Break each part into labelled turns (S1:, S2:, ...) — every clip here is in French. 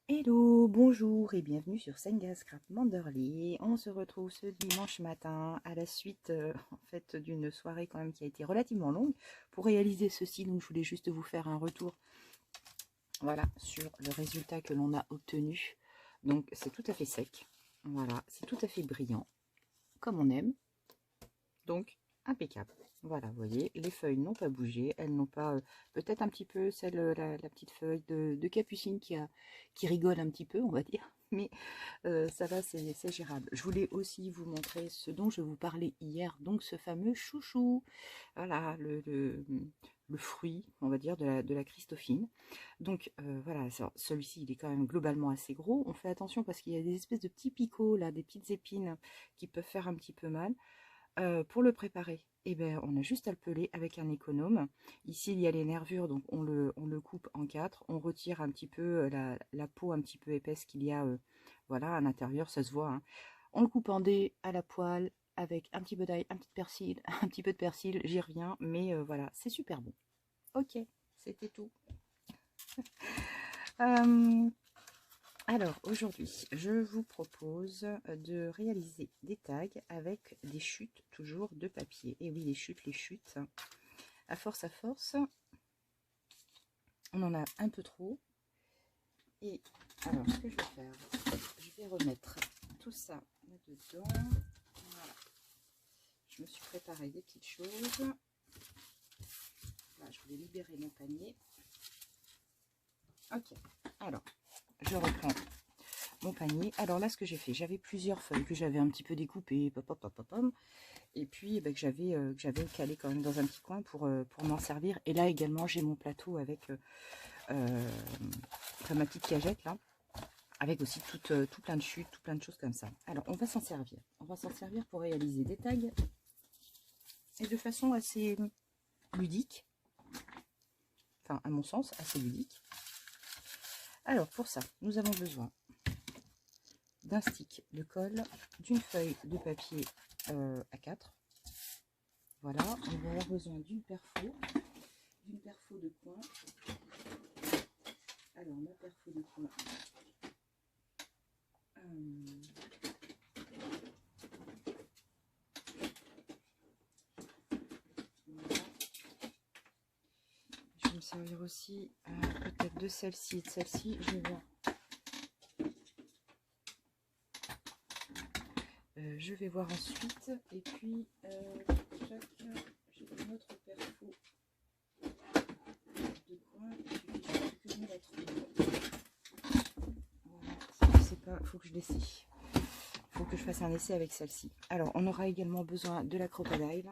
S1: Hello, bonjour et bienvenue sur Senga Scrap Manderley. On se retrouve ce dimanche matin à la suite en fait d'une soirée quand même qui a été relativement longue. Pour réaliser ceci, donc je voulais juste vous faire un retour voilà, sur le résultat que l'on a obtenu. Donc c'est tout à fait sec, voilà, c'est tout à fait brillant, comme on aime, donc impeccable. Voilà, vous voyez, les feuilles n'ont pas bougé, elles n'ont pas, peut-être un petit peu celle, la petite feuille de Capucine qui rigole un petit peu, on va dire, mais ça va, c'est gérable. Je voulais aussi vous montrer ce dont je vous parlais hier, donc ce fameux chouchou, voilà, le fruit, on va dire, de la Christophine. Donc voilà, celui-ci, il est quand même globalement assez gros. On fait attention parce qu'il y a des espèces de petits picots, là, des petites épines qui peuvent faire un petit peu mal. Pour le préparer, eh ben, on a juste à le peler avec un économe. Ici, il y a les nervures, donc on le coupe en quatre. On retire un petit peu la peau un petit peu épaisse qu'il y a voilà, à l'intérieur, ça se voit, hein. On le coupe en dés à la poêle avec un petit peu d'ail, un petit persil, un petit peu de persil, j'y reviens, mais voilà, c'est super bon. Ok, c'était tout. Euh, alors aujourd'hui, je vous propose de réaliser des tags avec des chutes toujours de papier. Et oui, les chutes. À force, on en a un peu trop. Et alors, ce que je vais faire, je vais remettre tout ça là-dedans. Voilà. Je me suis préparé des petites choses. Là, je voulais libérer mon panier. Ok, alors, je reprends mon panier. Alors là, ce que j'ai fait, j'avais plusieurs feuilles que j'avais un petit peu découpées, et puis que j'avais calé quand même dans un petit coin pour m'en servir. Et là également, j'ai mon plateau avec ma petite cagette là, avec aussi tout plein de chutes, tout plein de choses comme ça. Alors, on va s'en servir. On va s'en servir pour réaliser des tags et de façon assez ludique. Enfin, à mon sens, assez ludique. Alors, pour ça, nous avons besoin d'un stick de colle, d'une feuille de papier A4. Voilà, on va avoir besoin d'une perfo de coin. Alors, ma perfo de coin, voilà. Je vais me servir aussi peut-être de celle-ci et de celle-ci. Je vais voir. Je vais voir ensuite. Et puis, j'ai une autre perfo de coin. Il suffit que je me la trouve. Voilà, je sais pas, il faut que je l'essaie. Il faut que je fasse un essai avec celle-ci. Alors, on aura également besoin de la crocodile.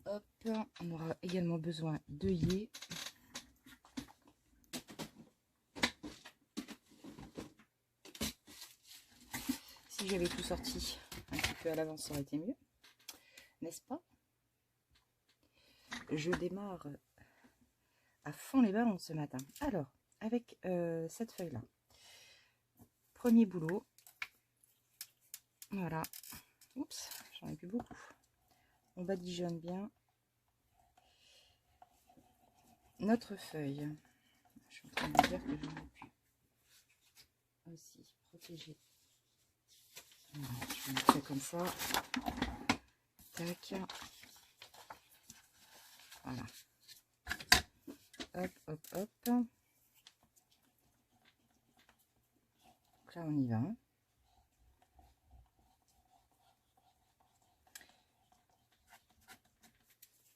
S1: Hop, on aura également besoin d'œillets. Si j'avais tout sorti un petit peu à l'avance, ça aurait été mieux, n'est-ce pas? Je démarre à fond les ballons ce matin. Alors, avec cette feuille-là, premier boulot. Voilà. Oups, j'en ai plus beaucoup. On badigeonne bien notre feuille. Je suis en train de dire que j'en ai plus. Aussi, protéger. Voilà, je vais mettre ça comme ça. Tac. Voilà. Hop, hop, hop. Donc là, on y va.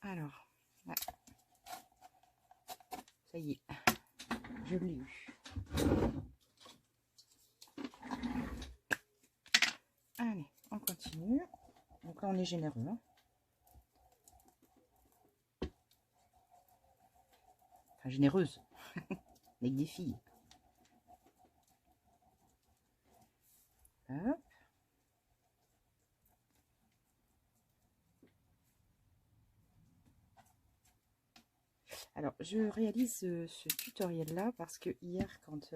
S1: Alors, ouais. Ça y est, je l'ai eu. Allez, on continue. Donc là, on est généreux, hein. Enfin, généreuse. Avec des filles. Hop. Alors, je réalise ce tutoriel-là parce que hier, quand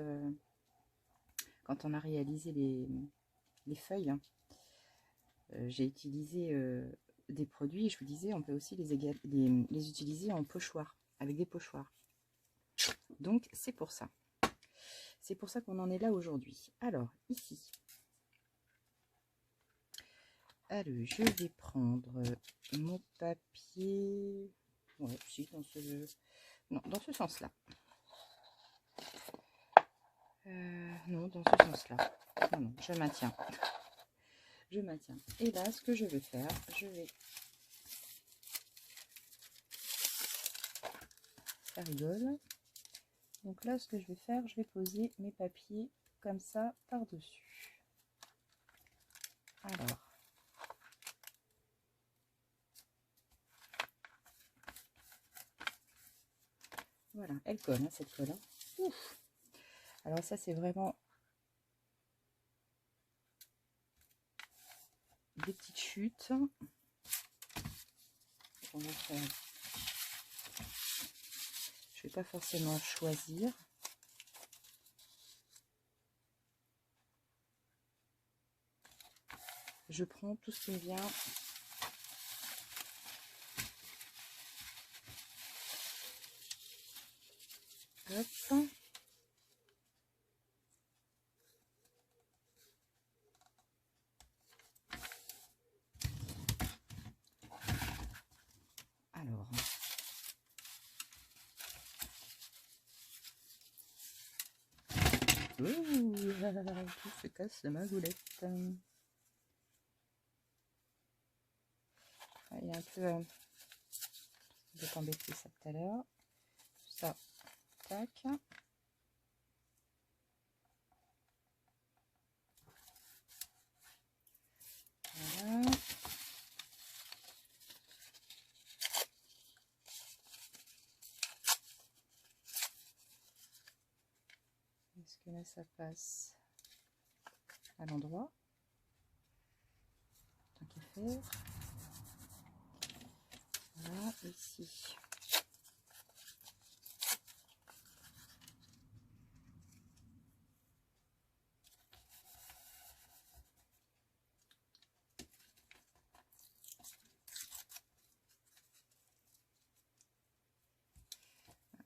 S1: on a réalisé les feuilles, hein, j'ai utilisé des produits et je vous disais, on peut aussi les utiliser en pochoir, avec des pochoirs. Donc, c'est pour ça. C'est pour ça qu'on en est là aujourd'hui. Alors, ici. Allez, je vais prendre mon papier. Ouais, si, dans ce... Non, dans ce sens-là. Non, dans ce sens-là. Non, non, je maintiens. Je maintiens. Et là, ce que je vais faire, ça rigole. Donc là, ce que je vais faire, je vais poser mes papiers comme ça par-dessus. Alors. Voilà, elle colle, hein, cette colle. Hein. Ouf. Alors ça, c'est vraiment des petites chutes. On va faire... Je vais pas forcément choisir. Je prends tout ce qui me vient. Hop. Alors. Ouh, tout se casse ma goulette. Il y a un peu... je vais t'embêter ça tout à l'heure. Ça, tac. Voilà. Est-ce que là, ça passe à l'endroit? Tant qu'à faire. Voilà, ici.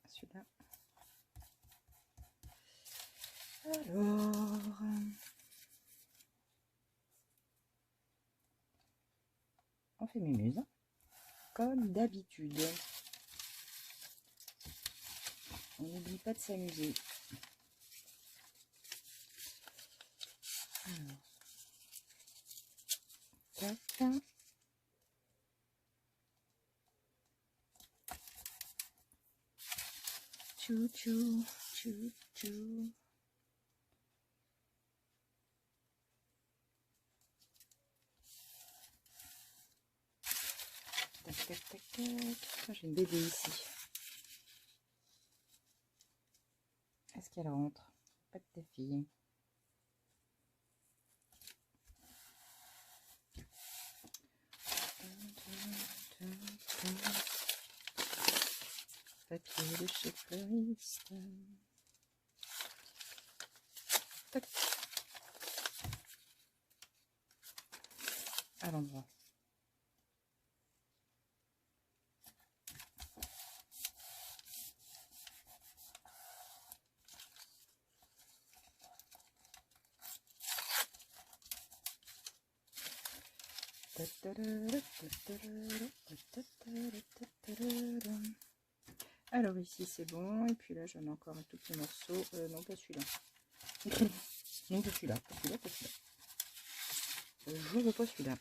S1: Celui-là. Alors, on fait mémuse, comme d'habitude. On n'oublie pas de s'amuser. Alors, tac. Tchou tchou, tchou tchou. Tac, tac, tac, tac. J'ai une bébé ici. Est-ce qu'elle rentre? Pas de ta fille. Papier de chez fleuriste. Tac. À l'endroit. Alors ici c'est bon, et puis là j'en ai encore un tout petit morceau, non pas celui-là, non pas celui-là, pas celui-là, pas celui-là, je veux pas celui-là.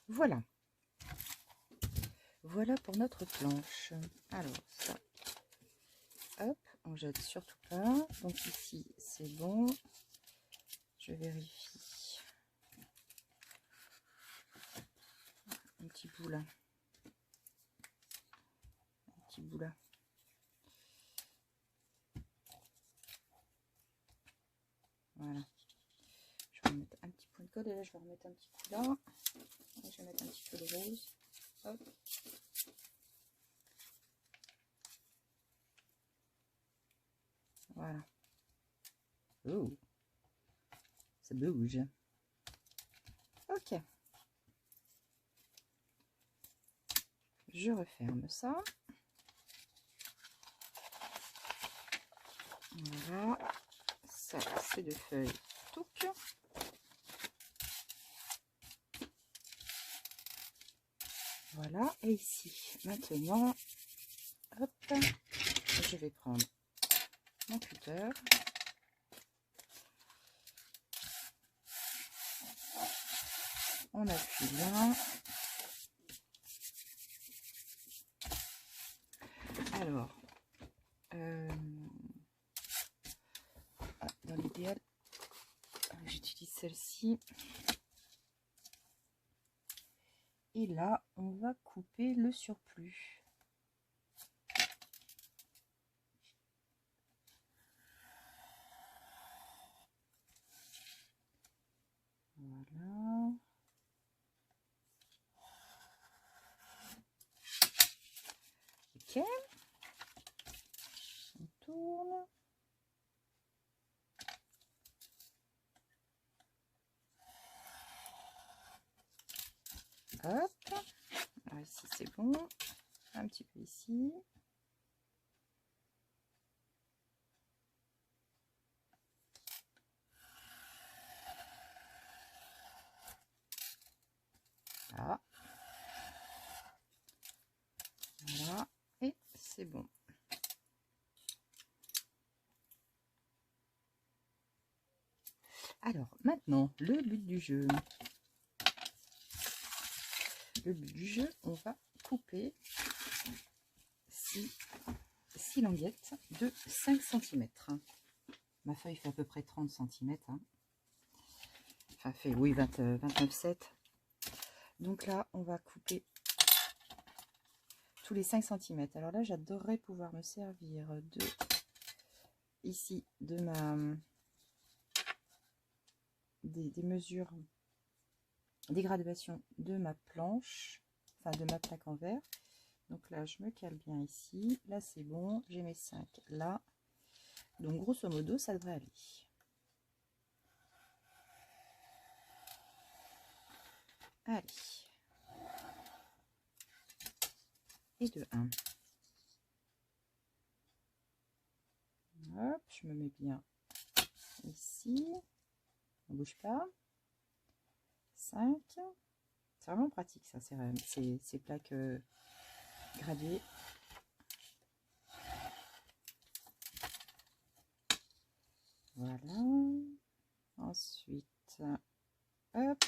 S1: Voilà, voilà pour notre planche. Alors ça, hop, on jette surtout pas, donc ici c'est bon, je vérifie. Un petit bout là. Un petit bout là. Voilà. Je vais remettre un petit point de colle et là je vais remettre un petit coup là. Et je vais mettre un petit peu de rose. Hop. Voilà. Oh. Ça bouge. Ok. je referme ça. Voilà, ça c'est de feuilles touc. Voilà, et ici maintenant, hop, je vais prendre mon cutter. On appuie bien. Alors, dans l'idéal, j'utilise celle-ci. Et là, on va couper le surplus. Voilà. Ok. On tourne. Hop. Alors ici, c'est bon. Un petit peu ici. Là. Voilà. Et c'est bon. Alors, maintenant, le but du jeu. Le but du jeu, on va couper 6 languettes de 5 cm. Ma feuille fait à peu près 30 cm. Hein. Enfin, fait, oui, 29,7. Donc là, on va couper tous les 5 cm. Alors là, j'adorerais pouvoir me servir de, ici, de ma... des mesures, des graduations de ma planche, enfin de ma plaque en verre. Donc là, je me cale bien ici. Là, c'est bon. J'ai mes 5 là. Donc, grosso modo, ça devrait aller. Allez. Et de 1. Hop, je me mets bien ici. On ne bouge pas. 5. C'est vraiment pratique, ça, ces plaques graduées. Voilà. Ensuite, hop.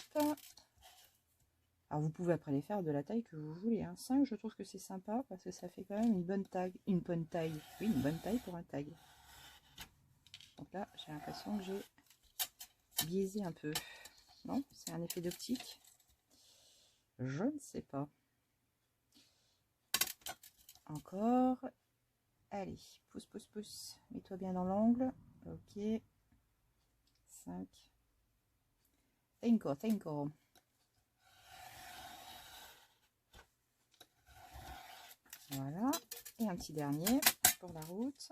S1: Alors, vous pouvez après les faire de la taille que vous voulez. Hein. 5, je trouve que c'est sympa parce que ça fait quand même une bonne taille. Une bonne taille. Oui, une bonne taille pour un tag. Donc là, j'ai l'impression que j'ai biaisé un peu. Non, c'est un effet d'optique. Je ne sais pas. Encore. Allez, pousse, pousse, pousse. Mets-toi bien dans l'angle. Ok. 5. Encore, encore. Voilà. Et un petit dernier pour la route.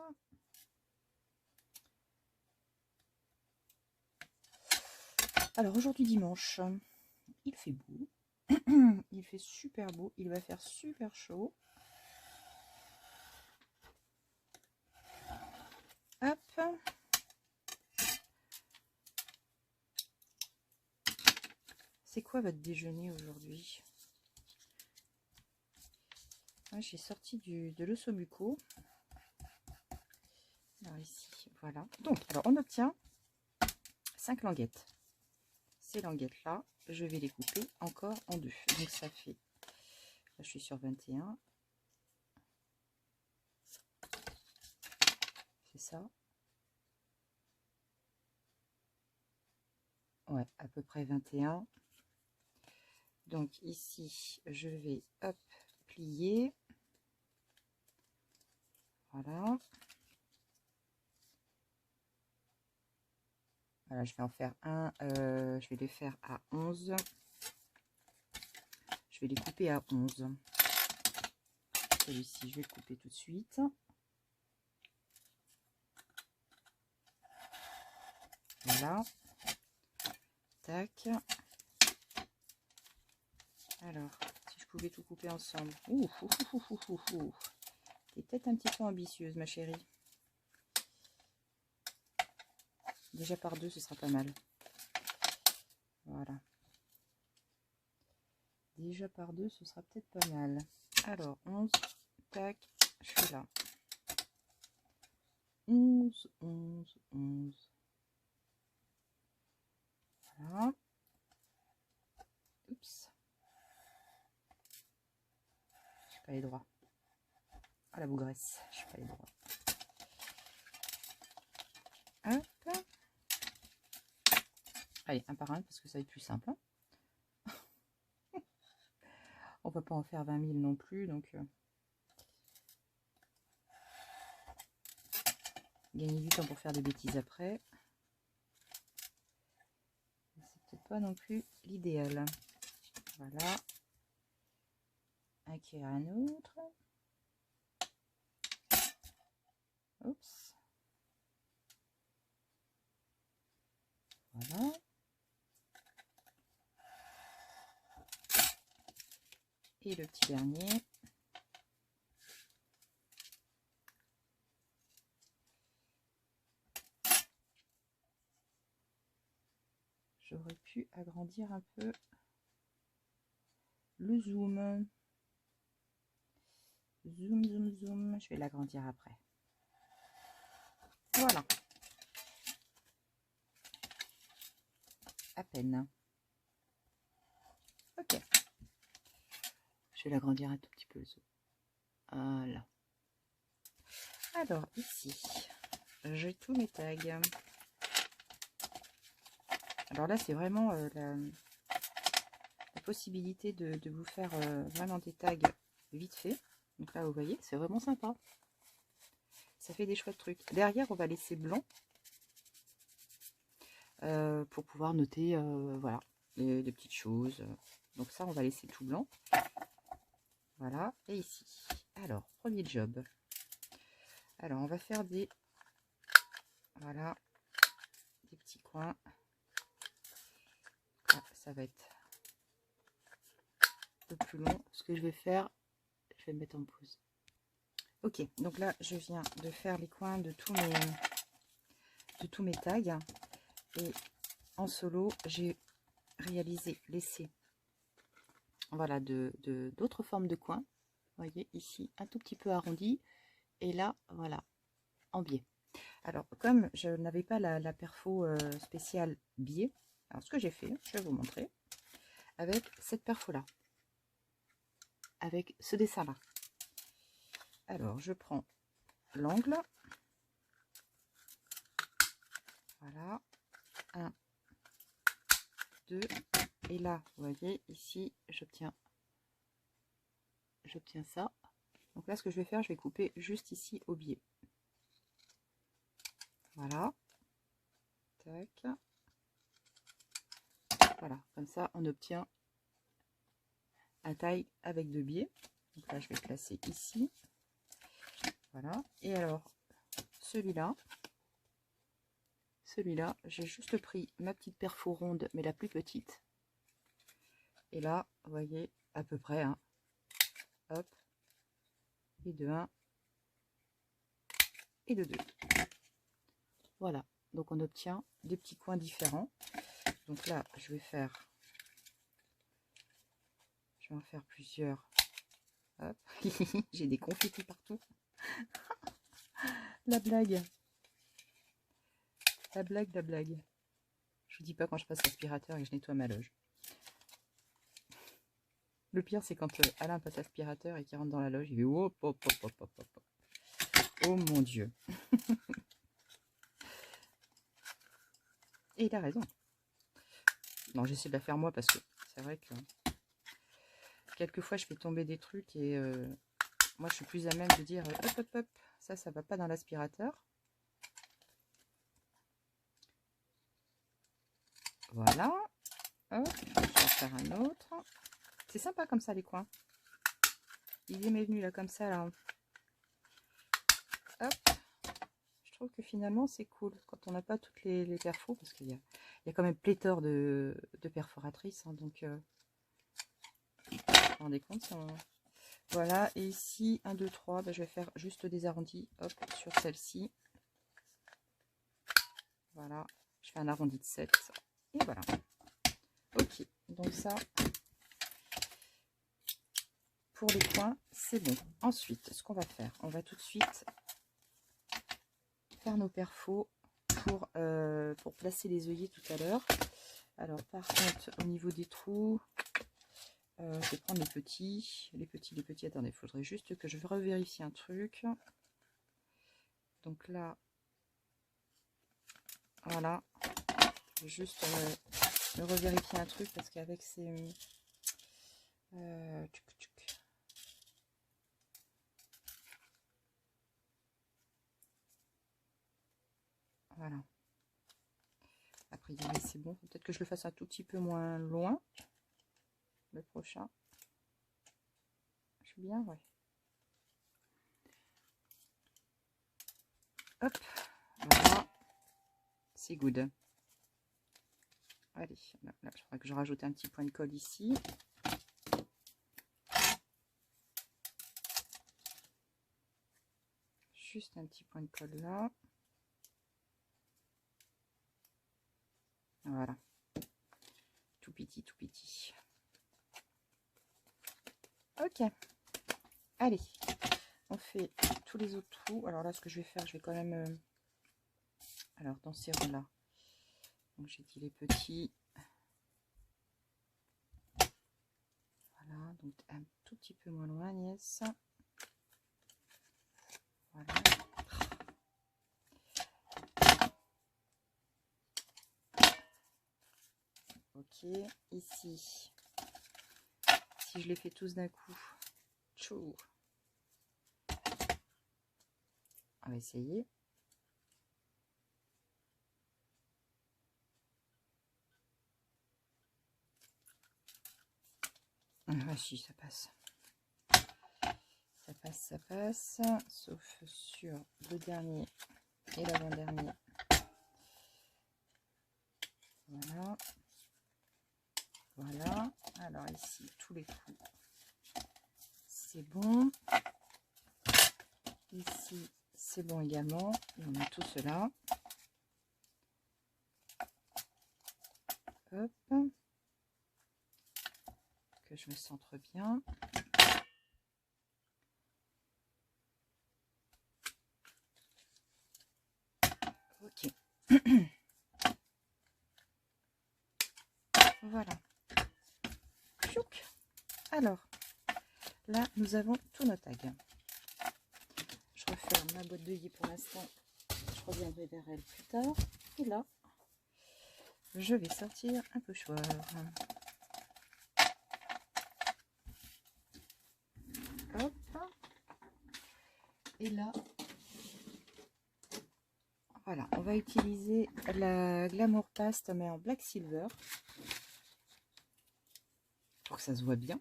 S1: Alors aujourd'hui dimanche, il fait beau. Il fait super beau. Il va faire super chaud. Hop. C'est quoi votre déjeuner aujourd'hui? J'ai sorti de l'ossobuco. Alors ici, voilà. Donc, alors on obtient 5 languettes. Ces languettes là, je vais les couper encore en 2. Donc ça fait, là je suis sur 21. C'est ça. Ouais, à peu près 21. Donc ici, je vais, hop, plier. Voilà. Voilà, je vais en faire un. Je vais les faire à 11. Je vais les couper à 11. Celui-ci, je vais le couper tout de suite. Voilà. Tac. Alors, si je pouvez tout couper ensemble. Ouh, ouh, ouh, ouh, ouh, ouh. T'es peut-être un petit peu ambitieuse, ma chérie. Déjà par 2, ce sera pas mal. Voilà. Déjà par 2, ce sera peut-être pas mal. Alors, 11, tac, je suis là. 11, 11, 11. Voilà. Oups. Je suis pas allée droit. Ah, la bougresse. Je suis pas allée droit. Hop. Allez, un par un, parce que ça va être plus simple. Hein. On va pas en faire 20 000 non plus, donc... gagner du temps pour faire des bêtises après. C'est peut-être pas non plus l'idéal. Voilà. Acquérir un autre. Oups. Voilà. Et le petit dernier. J'aurais pu agrandir un peu le zoom. Zoom, zoom, zoom. Je vais l'agrandir après. Voilà. À peine. Ok. Je vais l'agrandir un tout petit peu le zoom. Voilà. Alors, ici, j'ai tous mes tags. Alors là, c'est vraiment la possibilité de vous faire vraiment des tags vite fait. Donc là, vous voyez, c'est vraiment sympa. Ça fait des chouettes trucs. Derrière, on va laisser blanc pour pouvoir noter voilà, des petites choses. Donc ça, on va laisser tout blanc. Voilà. Et ici, alors, premier job. Alors, on va faire des... Voilà, des petits coins. Ah, ça va être un peu plus long. Ce que je vais faire, je vais me mettre en pause. Ok, donc là, je viens de faire les coins de tous mes tags. Et en solo, j'ai réalisé, laissé, voilà, d'autres formes de coins. Vous voyez, ici, un tout petit peu arrondi. Et là, voilà, en biais. Alors, comme je n'avais pas la perfo spéciale biais, alors ce que j'ai fait, je vais vous montrer, avec cette perfo-là, avec ce dessin-là. Alors, je prends l'angle. Voilà. 1, 2. Et là, vous voyez, ici, j'obtiens ça. Donc là, ce que je vais faire, je vais couper juste ici au biais. Voilà. Tac. Voilà. Comme ça, on obtient un taille avec 2 biais. Donc là, je vais placer ici. Voilà. Et alors, celui-là, j'ai juste pris ma petite perfo ronde, mais la plus petite. Et là, vous voyez, à peu près, hein, hop, et de 1, et de 2. Voilà, donc on obtient des petits coins différents. Donc là, je vais en faire plusieurs. Hop, j'ai des confettis partout. La blague. La blague, la blague. Je vous dis pas quand je passe l'aspirateur et que je nettoie ma loge. Le pire, c'est quand Alain passe l'aspirateur et qu'il rentre dans la loge, il fait hop, hop, hop, hop, hop, hop. Oh mon Dieu. Et il a raison. Non, j'essaie de la faire moi parce que c'est vrai que quelquefois je fais tomber des trucs et moi je suis plus à même de dire hop, hop, hop, ça va pas dans l'aspirateur. Voilà. Hop, je vais en faire un autre. C'est sympa comme ça les coins. Il m'est venu là comme ça là. Hop. Je trouve que finalement c'est cool quand on n'a pas toutes les perfos parce qu'il y a quand même pléthore de perforatrices. Hein, donc vous rendez compte, voilà. Et ici 1 2 3, je vais faire juste des arrondis, hop, sur celle-ci. Voilà, je fais un arrondi de 7 et voilà. Ok, donc ça pour les coins c'est bon. Ensuite, ce qu'on va faire, on va tout de suite faire nos perfos pour placer les œillets tout à l'heure. Alors par contre, au niveau des trous, je vais prendre les petits. Attendez, il faudrait juste que je revérifie un truc. Donc là, voilà, je vais juste revérifier un truc parce qu'avec ces... voilà. A priori, c'est bon. Peut-être que je le fasse un tout petit peu moins loin. Le prochain. Je suis bien, ouais. Hop. Voilà. C'est good. Allez. Là, je crois que je rajoute un petit point de colle ici. Juste un petit point de colle là. Voilà. Tout petit, tout petit. Ok. Allez. On fait tous les autres trous. Alors là, ce que je vais faire, je vais quand même... alors, dans ces rangs-là. Donc, j'ai dit les petits. Voilà. Donc, un tout petit peu moins loin, Agnès. Voilà. Ok. Ici. Si je les fais tous d'un coup. Tchou. On va essayer. Ah si, ça passe. Ça passe, ça passe. Sauf sur le dernier et l'avant-dernier. Voilà. Voilà. Alors ici, tous les trous. C'est bon. Ici, c'est bon également. Et on a tout cela. Hop. Que je me centre bien. Ok. Voilà. Chouk. Alors, là, nous avons tous nos tags. Je referme ma boîte d'œillets pour l'instant. Je reviendrai vers elle plus tard. Et là, je vais sortir un pochoir. Hop. Et là, voilà, on va utiliser la Glamour Paste, mais en Black Silver. Pour que ça se voit bien.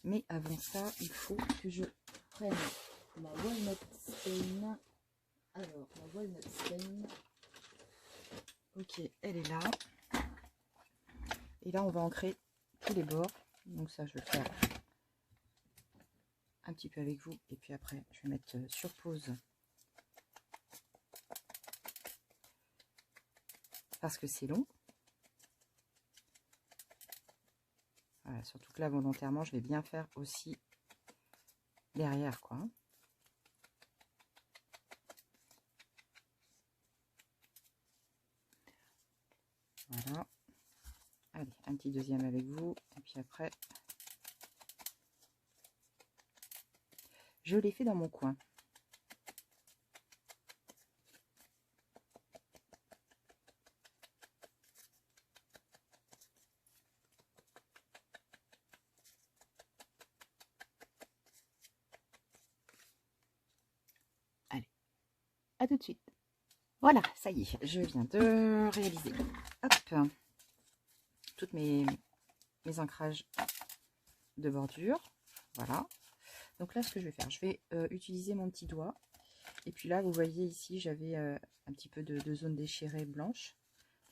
S1: Mais avant ça, il faut que je prenne ma Walnut Stain. Alors, ma Walnut Stain. Ok, elle est là. Et là, on va ancrer tous les bords. Donc ça, je vais le faire un petit peu avec vous. Et puis après, je vais mettre sur pause. Parce que c'est long. Voilà, surtout que là, volontairement, je vais bien faire aussi derrière, quoi. Voilà. Allez, un petit deuxième avec vous. Et puis après, je l'ai fait dans mon coin. Allez, à tout de suite. Voilà, ça y est, je viens de réaliser. Hop, toutes mes ancrages de bordure. Voilà. Donc là, ce que je vais faire, je vais utiliser mon petit doigt. Et puis là, vous voyez ici, j'avais un petit peu de zone déchirée blanche.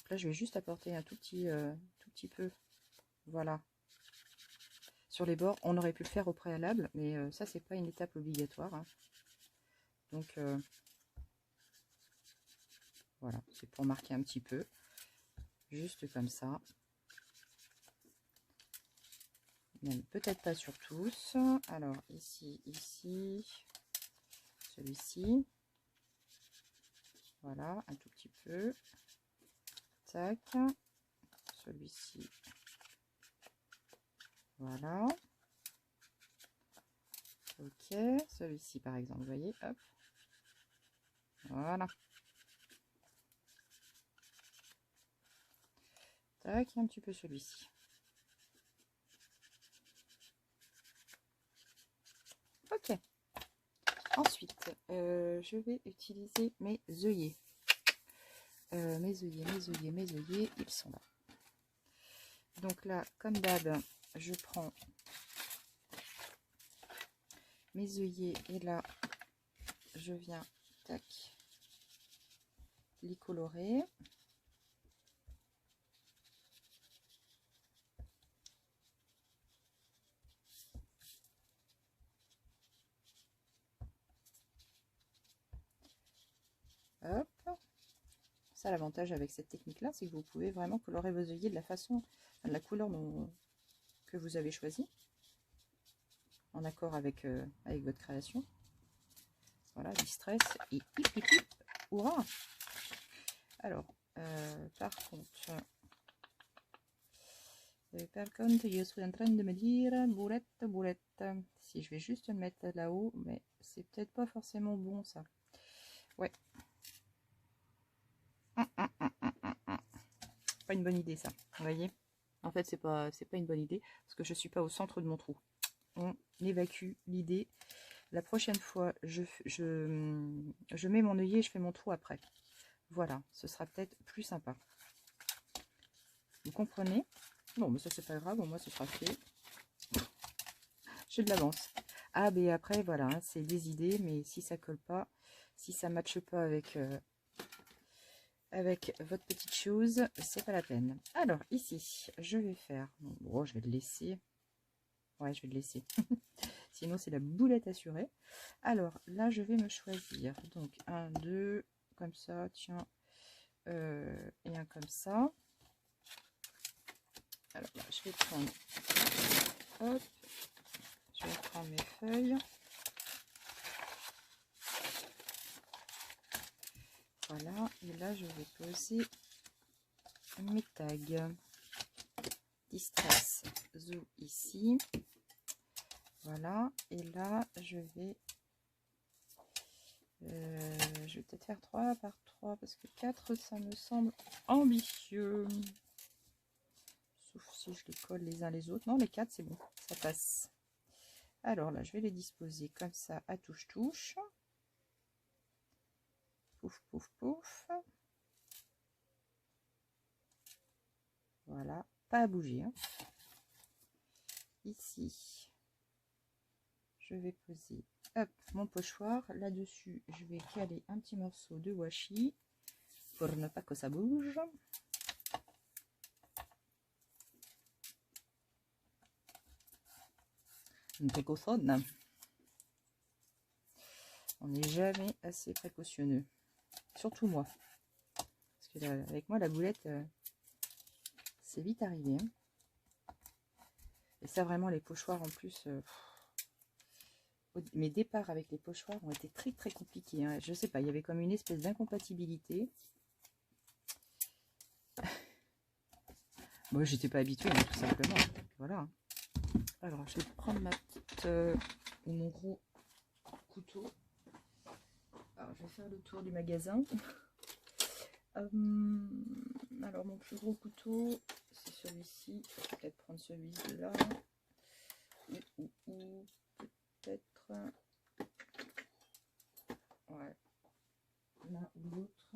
S1: Donc là, je vais juste apporter un tout petit peu, voilà, sur les bords. On aurait pu le faire au préalable, mais ça, c'est pas une étape obligatoire. Hein. Donc, voilà, c'est pour marquer un petit peu. Juste comme ça. Même peut-être pas sur tous. Alors, ici, celui-ci. Voilà, un tout petit peu. Tac. Celui-ci. Voilà. Ok. Celui-ci, par exemple, vous voyez, hop. Voilà. Tac, un petit peu celui-ci. Ok. Ensuite, je vais utiliser mes œillets. Mes œillets, ils sont là. Donc là, comme d'hab, je prends mes œillets et là, je viens, tac, les colorer. Hop. Ça, l'avantage avec cette technique-là, c'est que vous pouvez vraiment colorer vos œillets de la façon, de la couleur que vous avez choisi, en accord avec, avec votre création. Voilà, distress et hip hip hip, hurrah! Alors, par contre, je suis en train de me dire, boulette, si je vais juste le mettre là-haut, mais c'est peut-être pas forcément bon ça. Ouais. Pas une bonne idée ça, vous voyez. En fait, c'est pas une bonne idée, parce que je suis pas au centre de mon trou. On évacue l'idée. La prochaine fois, je mets mon œillet et je fais mon trou après. Voilà, ce sera peut-être plus sympa. Vous comprenez? Bon, mais ça, c'est pas grave, au moins, ce sera fait. J'ai de l'avance. Ah, mais après, voilà, hein, c'est des idées, mais si ça colle pas, si ça ne matche pas avec, avec votre petite chose, c'est pas la peine. Alors, ici, je vais faire... Bon, je vais le laisser. Ouais, je vais le laisser. Sinon, c'est la boulette assurée. Alors, là, je vais me choisir. Donc, un, deux, comme ça, tiens. Et un comme ça. Alors, là, je vais prendre... Hop. Je vais prendre mes feuilles. Voilà. Et là, je vais poser mes tags. Distress Zoo ici. Voilà. Et là, je vais peut-être faire 3 par 3 parce que 4 ça me semble ambitieux. Sauf si je les colle les uns les autres. Non, les 4 c'est bon, ça passe. Alors là, je vais les disposer comme ça à touche-touche. Pouf, pouf, pouf. Voilà, pas à bouger. Hein. Ici, je vais poser hop, mon pochoir. Là-dessus, je vais caler un petit morceau de washi pour ne pas que ça bouge. Une précautionne. On n'est jamais assez précautionneux. Surtout moi. Parce que là, avec moi, la boulette, c'est vite arrivé. Hein. Et ça, vraiment, les pochoirs en plus... mes départs avec les pochoirs ont été très très compliqués. Hein. Je sais pas, il y avait comme une espèce d'incompatibilité. Moi, j'étais pas habituée, hein, tout simplement. Voilà. Alors, je vais prendre ma petite ou mon gros couteau. Alors, je vais faire le tour du magasin. Alors, mon plus gros couteau, c'est celui-ci. Je vais peut-être prendre celui-là. Ou peut-être... Ouais. L'un ou l'autre.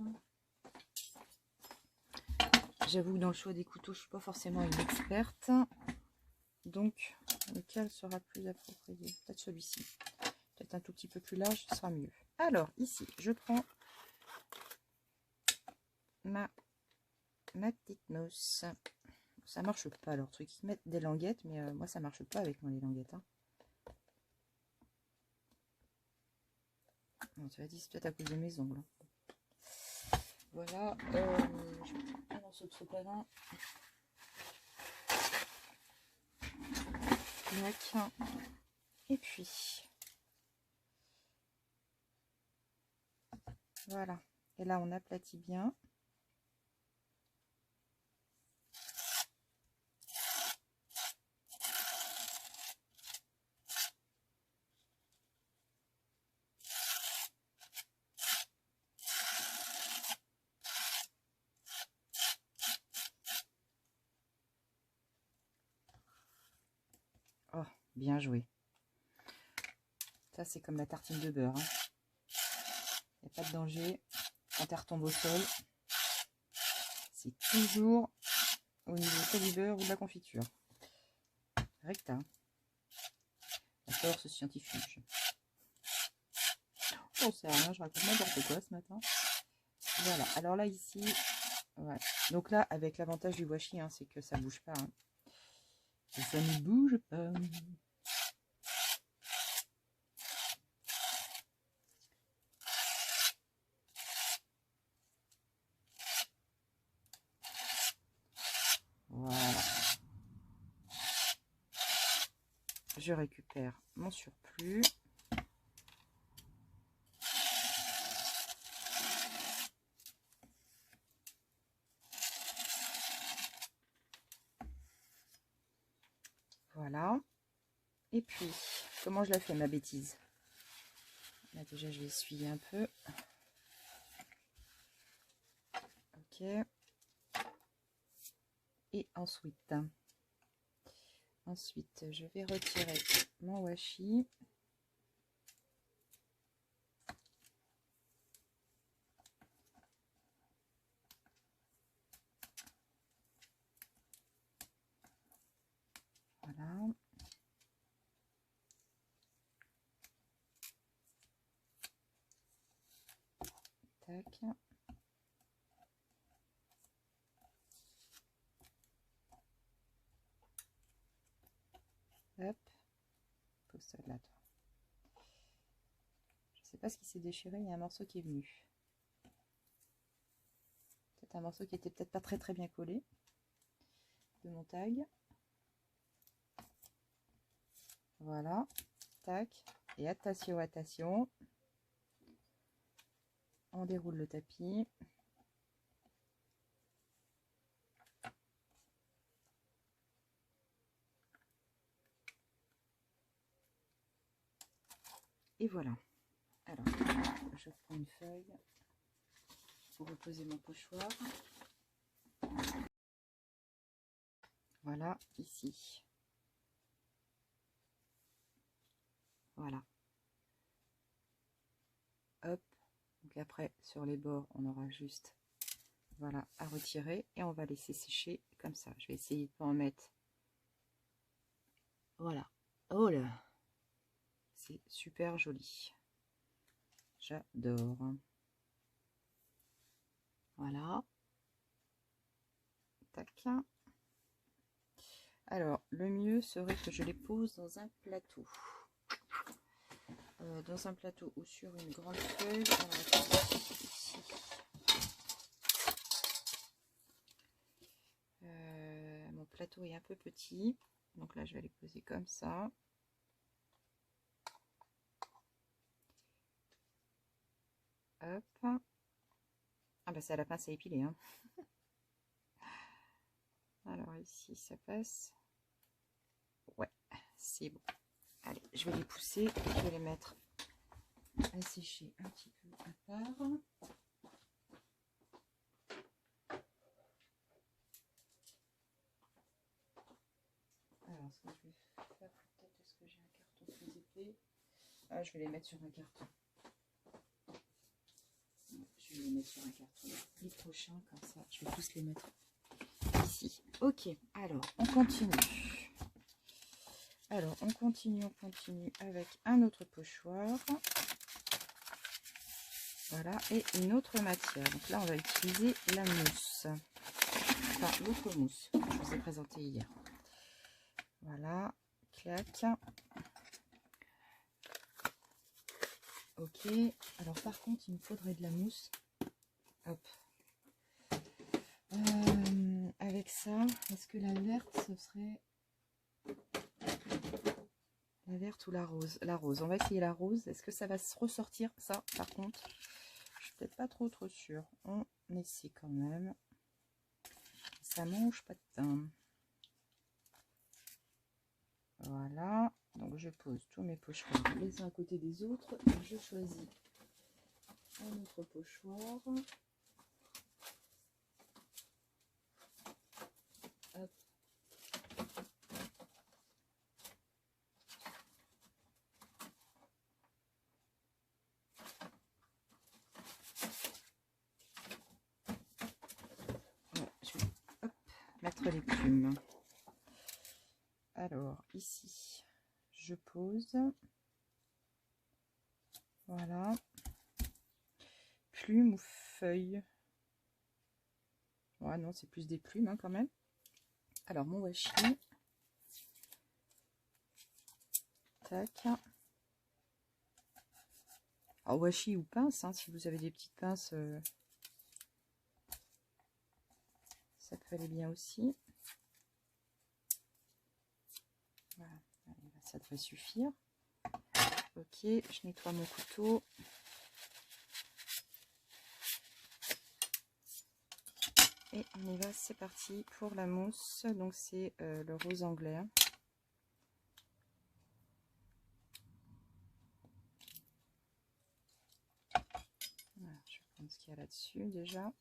S1: J'avoue que dans le choix des couteaux, je ne suis pas forcément une experte. Donc, lequel sera plus approprié? Peut-être celui-ci. Peut-être un tout petit peu plus large, ce sera mieux. Alors, ici, je prends ma petite mousse. ça marche pas leur truc. Ils mettent des languettes, mais moi ça marche pas avec moi les languettes. Hein. Bon, tu vas dire, c'est peut-être à cause de mes ongles. Voilà. Je vais prendre un morceau de sopalin. Et puis, voilà. Et là, on aplatit bien. Oh, bien joué. Ça, c'est comme la tartine de beurre. Il n'y a pas de danger. Quand elle retombe au sol, c'est toujours au niveau soit du beurre ou de la confiture. Recta. La force scientifique. J'en sais rien, je raconte n'importe quoi ce matin. Voilà, alors là, ici, ouais. Donc là, avec l'avantage du washi, hein, c'est que ça bouge pas. Hein. Et ça ne bouge pas. Voilà. Je récupère mon surplus. Voilà. Et puis, comment je la fais ma bêtise? Là, déjà, je vais essuyer un peu. Ok. Et ensuite, je vais retirer mon washi. Voilà. Tac. Hop. Pose ça là. Je sais pas ce qui s'est déchiré, il y a un morceau qui est venu. Peut-être un morceau qui était peut-être pas très bien collé de mon tag. Voilà. Tac. Et attention. On déroule le tapis. Et voilà. Alors, je prends une feuille pour reposer mon pochoir. Voilà, ici. Voilà. Hop. Donc après, sur les bords, on aura juste, voilà, à retirer. Et on va laisser sécher comme ça. Je vais essayer de pas en mettre. Voilà. Oh là! C'est super joli. J'adore. Voilà. Tac. Alors, le mieux serait que je les pose dans un plateau. Dans un plateau ou sur une grande feuille. Alors, ici. Mon plateau est un peu petit. Donc là, je vais les poser comme ça. Hop. Ah bah c'est à la pince à épiler. Hein. Alors ici, ça passe. Ouais, c'est bon. Allez, je vais les pousser. Je vais les mettre à sécher un petit peu à part. Alors, ce que je vais faire, peut-être, est-ce que j'ai un carton plus épais? Ah, je vais les mettre sur un carton. Je vais les mettre sur un carton plus prochain, comme ça, je vais tous les mettre ici. Ok, alors, on continue. Alors, on continue avec un autre pochoir. Voilà, et une autre matière. Donc là, on va utiliser la mousse. enfin l'autre mousse que je vous ai présenté hier. Voilà, clac. Ok, alors par contre il me faudrait de la mousse. Hop. Avec ça, est-ce que la verte ce serait la verte ou la rose? La rose, on va essayer la rose. Est-ce que ça va se ressortir? Ça par contre, je suis peut-être pas trop sûre. On essaie quand même. Ça mange pas de pain. Voilà, donc je pose tous mes pochoirs les uns à côté des autres. Je choisis un autre pochoir. Hop. Ouais, je vais mettre les plumes. Alors ici, je pose. Voilà. Plumes ou feuilles? Ouais, non, c'est plus des plumes hein, quand même. Alors mon washi. Tac. Alors washi ou pince, hein, si vous avez des petites pinces, ça peut aller bien aussi. Voilà, ça devrait suffire. Ok, je nettoie mon couteau. Et on y va, c'est parti pour la mousse. Donc c'est le rose anglais. Hein. Voilà, je vais prendre ce qu'il y a là-dessus déjà.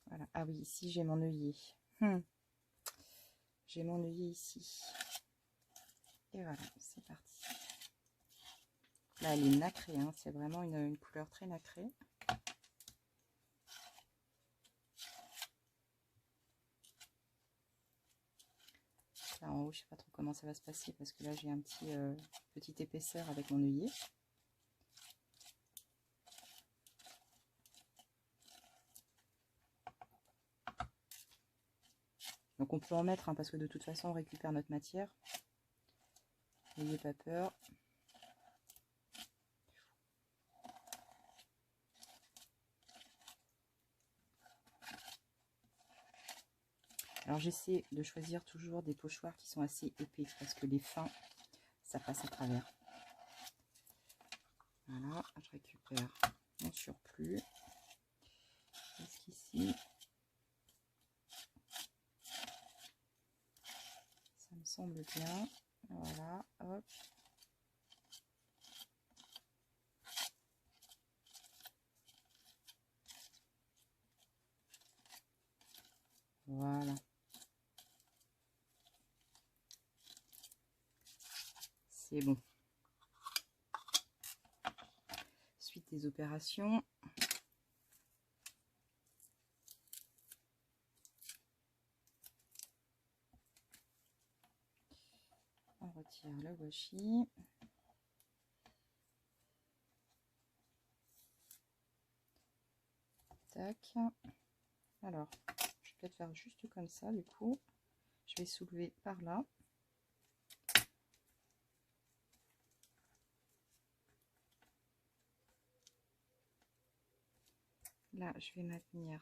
S1: Voilà. Ah oui, ici j'ai mon œillet. J'ai mon œillet ici. Et voilà, c'est parti. Là, elle est nacrée. Hein. C'est vraiment une couleur très nacrée. Là en haut, je sais pas trop comment ça va se passer parce que là j'ai un petite épaisseur avec mon œillet. Donc on peut en mettre hein, parce que de toute façon on récupère notre matière. N'ayez pas peur. Alors j'essaie de choisir toujours des pochoirs qui sont assez épais parce que les fins, ça passe à travers. Voilà, je récupère mon surplus. Jusqu'ici. Ça me semble bien. Voilà, hop. Voilà. C'est bon. Suite des opérations. On retire le washi. Tac. Alors, je vais peut-être faire juste comme ça du coup. Je vais soulever par là. Là, je vais maintenir.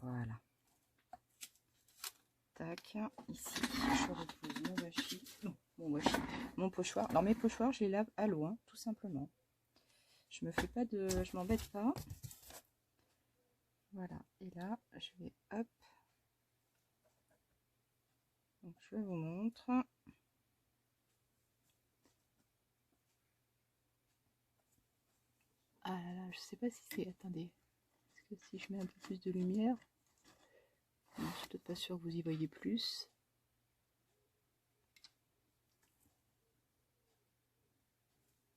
S1: Voilà. Tac. Ici, je repose mon washi. Non, mon pochoir. Alors mes pochoirs, je les lave à l'eau, hein, tout simplement. Je me fais pas de, je m'embête pas. Voilà. Et là, je vais hop. Donc je vous montre. Ah là là, je sais pas si c'est. Attendez. Est-ce que si je mets un peu plus de lumière, je suis peut-être pas sûre que vous y voyez plus.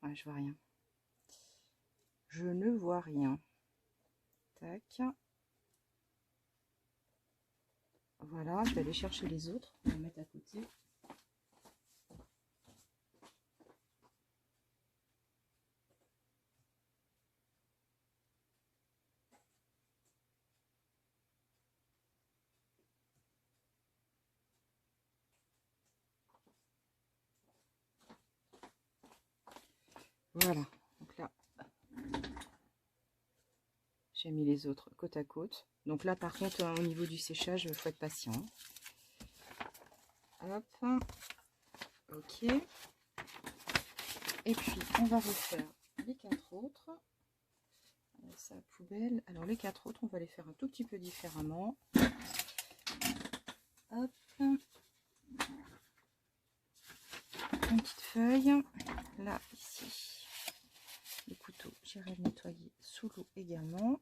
S1: Ouais, je vois rien. Je ne vois rien. Tac. Voilà, je vais aller chercher les autres. On va les mettre à côté. Voilà. Donc là, j'ai mis les autres côte à côte. Donc là, par contre, au niveau du séchage, il faut être patient. Hop. Ok. Et puis, on va refaire les 4 autres. Ça, poubelle. Alors, les 4 autres, on va les faire un tout petit peu différemment. Hop. Une petite feuille. Là, ici. Le couteau, j'irai le nettoyer sous l'eau également.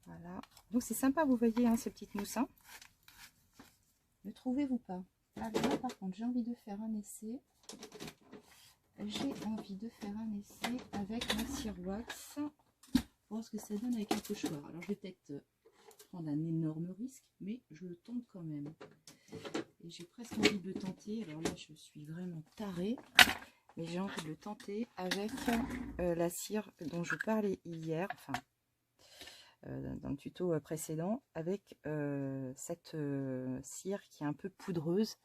S1: Voilà. Donc, c'est sympa, vous voyez, hein, ces petites mousses. Hein. Ne trouvez-vous pas? Alors là, par contre, j'ai envie de faire un essai. J'ai envie de faire un essai avec ma cire wax. Voir ce que ça donne avec un pochoir. Alors, je vais peut-être prendre un énorme risque, mais je le tente quand même. Et j'ai presque envie de le tenter. Alors là, je suis vraiment tarée. Mais j'ai envie de le tenter avec la cire dont je parlais hier. Enfin, dans le tuto précédent. Avec cette cire qui est un peu poudreuse.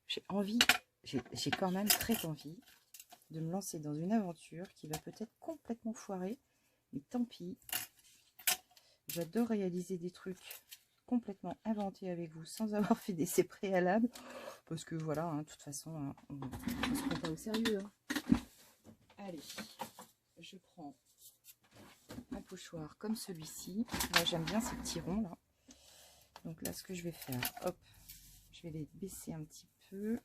S1: J'ai envie, j'ai quand même très envie de me lancer dans une aventure qui va peut-être complètement foirer, mais tant pis. J'adore réaliser des trucs complètement inventés avec vous sans avoir fait d'essai préalable, parce que voilà, hein, de toute façon, hein, on ne se prend pas au sérieux. Hein. Allez, je prends un pochoir comme celui-ci. Là, j'aime bien ces petits ronds là. Donc là, ce que je vais faire, hop, je vais les baisser un petit peu.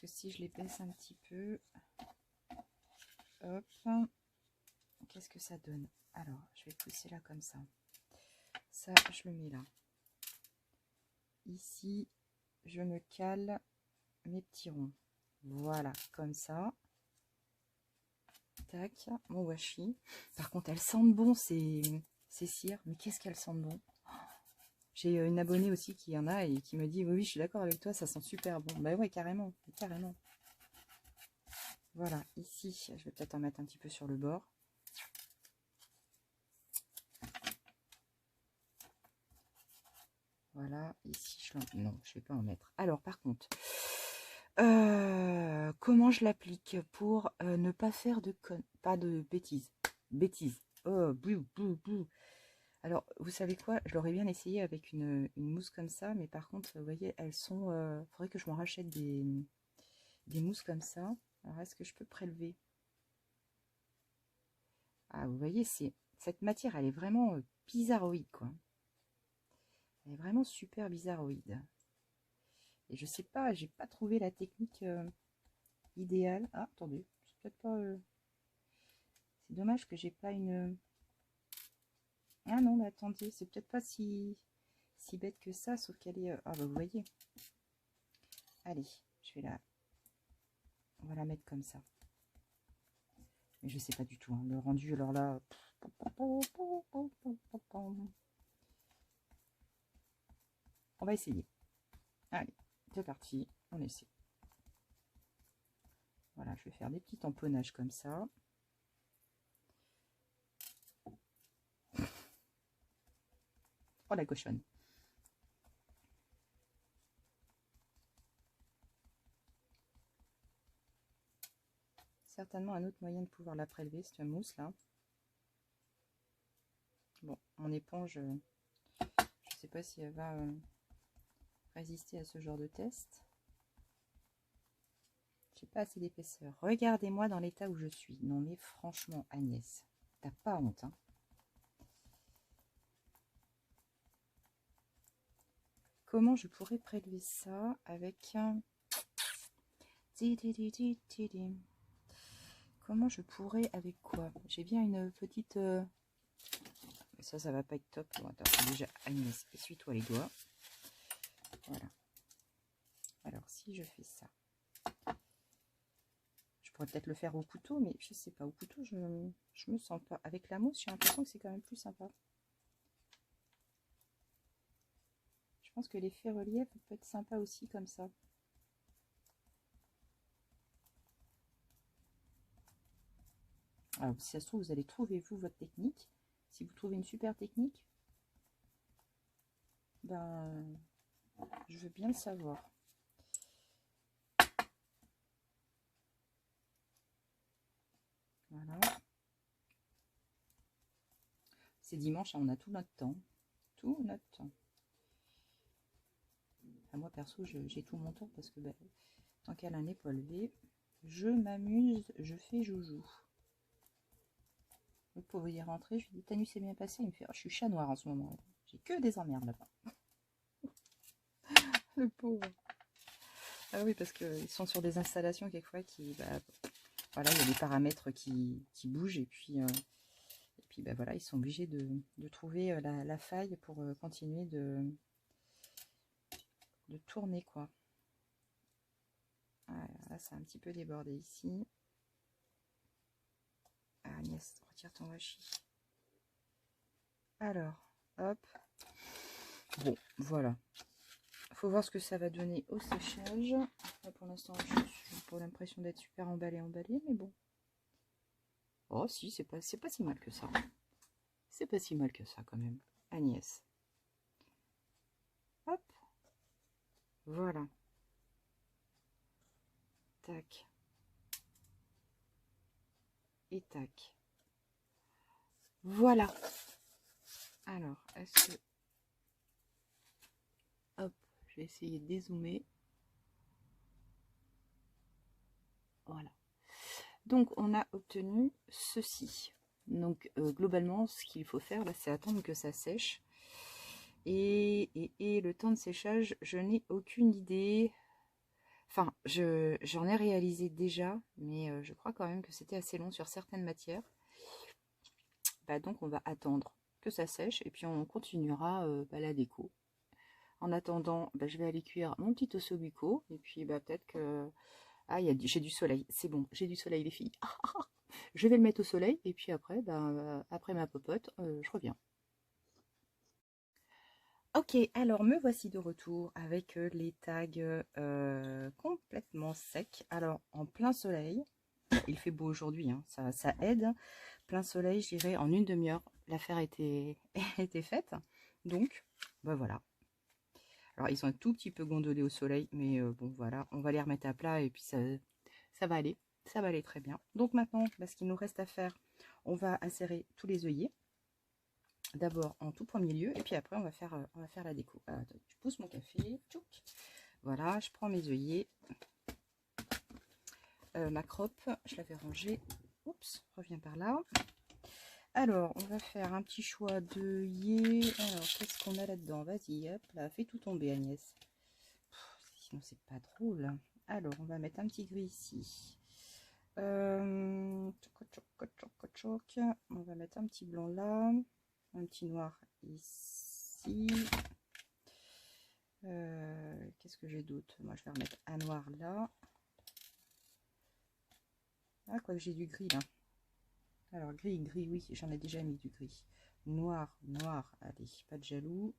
S1: Si je les baisse un petit peu, hop, qu'est-ce que ça donne? Alors, je vais pousser là comme ça. Ça, je le mets là. Ici, je me cale mes petits ronds. Voilà, comme ça. Tac, mon washi. Par contre, elles sentent bon ces cires. Mais qu'est-ce qu'elles sentent bon? J'ai une abonnée aussi qui en a et qui me dit, oui, je suis d'accord avec toi, ça sent super bon. Bah ouais, carrément, carrément. Voilà, ici, je vais peut-être en mettre un petit peu sur le bord. Voilà, ici, non, je ne vais pas en mettre. Alors, par contre, comment je l'applique pour ne pas faire pas de bêtises. Oh, bouh, bouh, bouh. Alors, vous savez quoi? Je l'aurais bien essayé avec une mousse comme ça, mais par contre, vous voyez, elles sont... faudrait que je m'en rachète des mousses comme ça. Alors, est-ce que je peux prélever? Ah, vous voyez, cette matière, elle est vraiment bizarroïde, quoi. Elle est vraiment super bizarroïde. Et je sais pas, j'ai pas trouvé la technique idéale. Ah, attendez, c'est peut-être pas... C'est dommage que j'ai pas une... Ah non, mais attendez, c'est peut-être pas si bête que ça, sauf qu'elle est... Ah bah vous voyez. Allez, je vais la... On va la mettre comme ça. Mais je sais pas du tout, hein. Le rendu, alors là... On va essayer. Allez, c'est parti, on essaie. Voilà, je vais faire des petits tamponnages comme ça. Oh la cochonne. Certainement un autre moyen de pouvoir la prélever, cette mousse là. Bon, mon éponge, je ne sais pas si elle va résister à ce genre de test. J'ai pas assez d'épaisseur. Regardez-moi dans l'état où je suis. Non mais franchement, Agnès, t'as pas honte, hein. Comment je pourrais prélever ça avec un... Comment je pourrais avec quoi? J'ai bien une petite... Ça va pas être top. Bon, attends, déjà, Agnès, essuie-toi les doigts. Voilà. Alors, si je fais ça? Je pourrais peut-être le faire au couteau, mais je sais pas, au couteau, je me sens pas. Avec la mousse, j'ai l'impression que c'est quand même plus sympa. Je pense que l'effet relief peut être sympa aussi comme ça. Alors, si ça se trouve, vous allez trouver, vous, votre technique. Si vous trouvez une super technique, ben, je veux bien le savoir. Voilà. C'est dimanche, on a tout notre temps. Tout notre temps. Enfin, moi, perso, j'ai tout mon temps parce que ben, tant qu'elle n'est pas levée, je m'amuse, je fais joujou. Le pauvre, il est rentré, je lui dis, ta nuit s'est bien passée. Il me fait, oh, je suis chat noir en ce moment. J'ai que des emmerdes là-bas. Le pauvre. Ah oui, parce qu'ils sont sur des installations quelquefois qui, bah, voilà, il y a des paramètres qui bougent et puis bah, voilà, ils sont obligés de trouver la faille pour continuer de tourner quoi. Ah, là, c'est un petit peu débordé ici. Ah, Agnès, retire ton washi. Alors, hop. Bon, voilà. Faut voir ce que ça va donner au séchage. Là, pour l'instant, j'ai pas l'impression d'être super emballée, mais bon. Oh si, c'est pas si mal que ça. C'est pas si mal que ça quand même. Agnès. Hop. Voilà. Tac. Et tac. Voilà. Alors, est-ce que... Hop, je vais essayer de dézoomer. Voilà. Donc, on a obtenu ceci. Donc, globalement, ce qu'il faut faire, là, c'est attendre que ça sèche. Et le temps de séchage, je n'ai aucune idée. Enfin, j'en ai réalisé déjà, mais je crois quand même que c'était assez long sur certaines matières. Bah, donc, on va attendre que ça sèche et puis on continuera bah, la déco. En attendant, bah, je vais aller cuire mon petit ossobuco et puis bah, peut-être que... Ah, j'ai du soleil, c'est bon, j'ai du soleil les filles. Je vais le mettre au soleil et puis après, bah, après ma popote, je reviens. Ok, alors me voici de retour avec les tags complètement secs. Alors en plein soleil, il fait beau aujourd'hui, hein, ça aide. Plein soleil, je dirais en une demi-heure, l'affaire était faite. Donc, bah voilà. Alors ils sont un tout petit peu gondolés au soleil, mais bon voilà, on va les remettre à plat et puis ça va aller. Ça va aller très bien. Donc maintenant, bah, ce qu'il nous reste à faire, on va insérer tous les œillets. D'abord en tout premier lieu, et puis après on va faire la déco. Alors, attends, je pousse mon café. Tchouk. Voilà, je prends mes œillets. Ma croppe, je l'avais rangée. Oups, reviens par là. Alors, on va faire un petit choix d'œillets. Alors, qu'est-ce qu'on a là-dedans? Vas-y, hop, là, fais tout tomber, Agnès. Sinon, c'est pas drôle. Alors, on va mettre un petit gris ici. On va mettre un petit blanc là. Un petit noir ici. Qu'est-ce que j'ai d'autre? Moi, je vais remettre un noir là. Ah, quoi que j'ai du gris là. Alors, gris, oui, j'en ai déjà mis du gris. Noir, allez, pas de jaloux.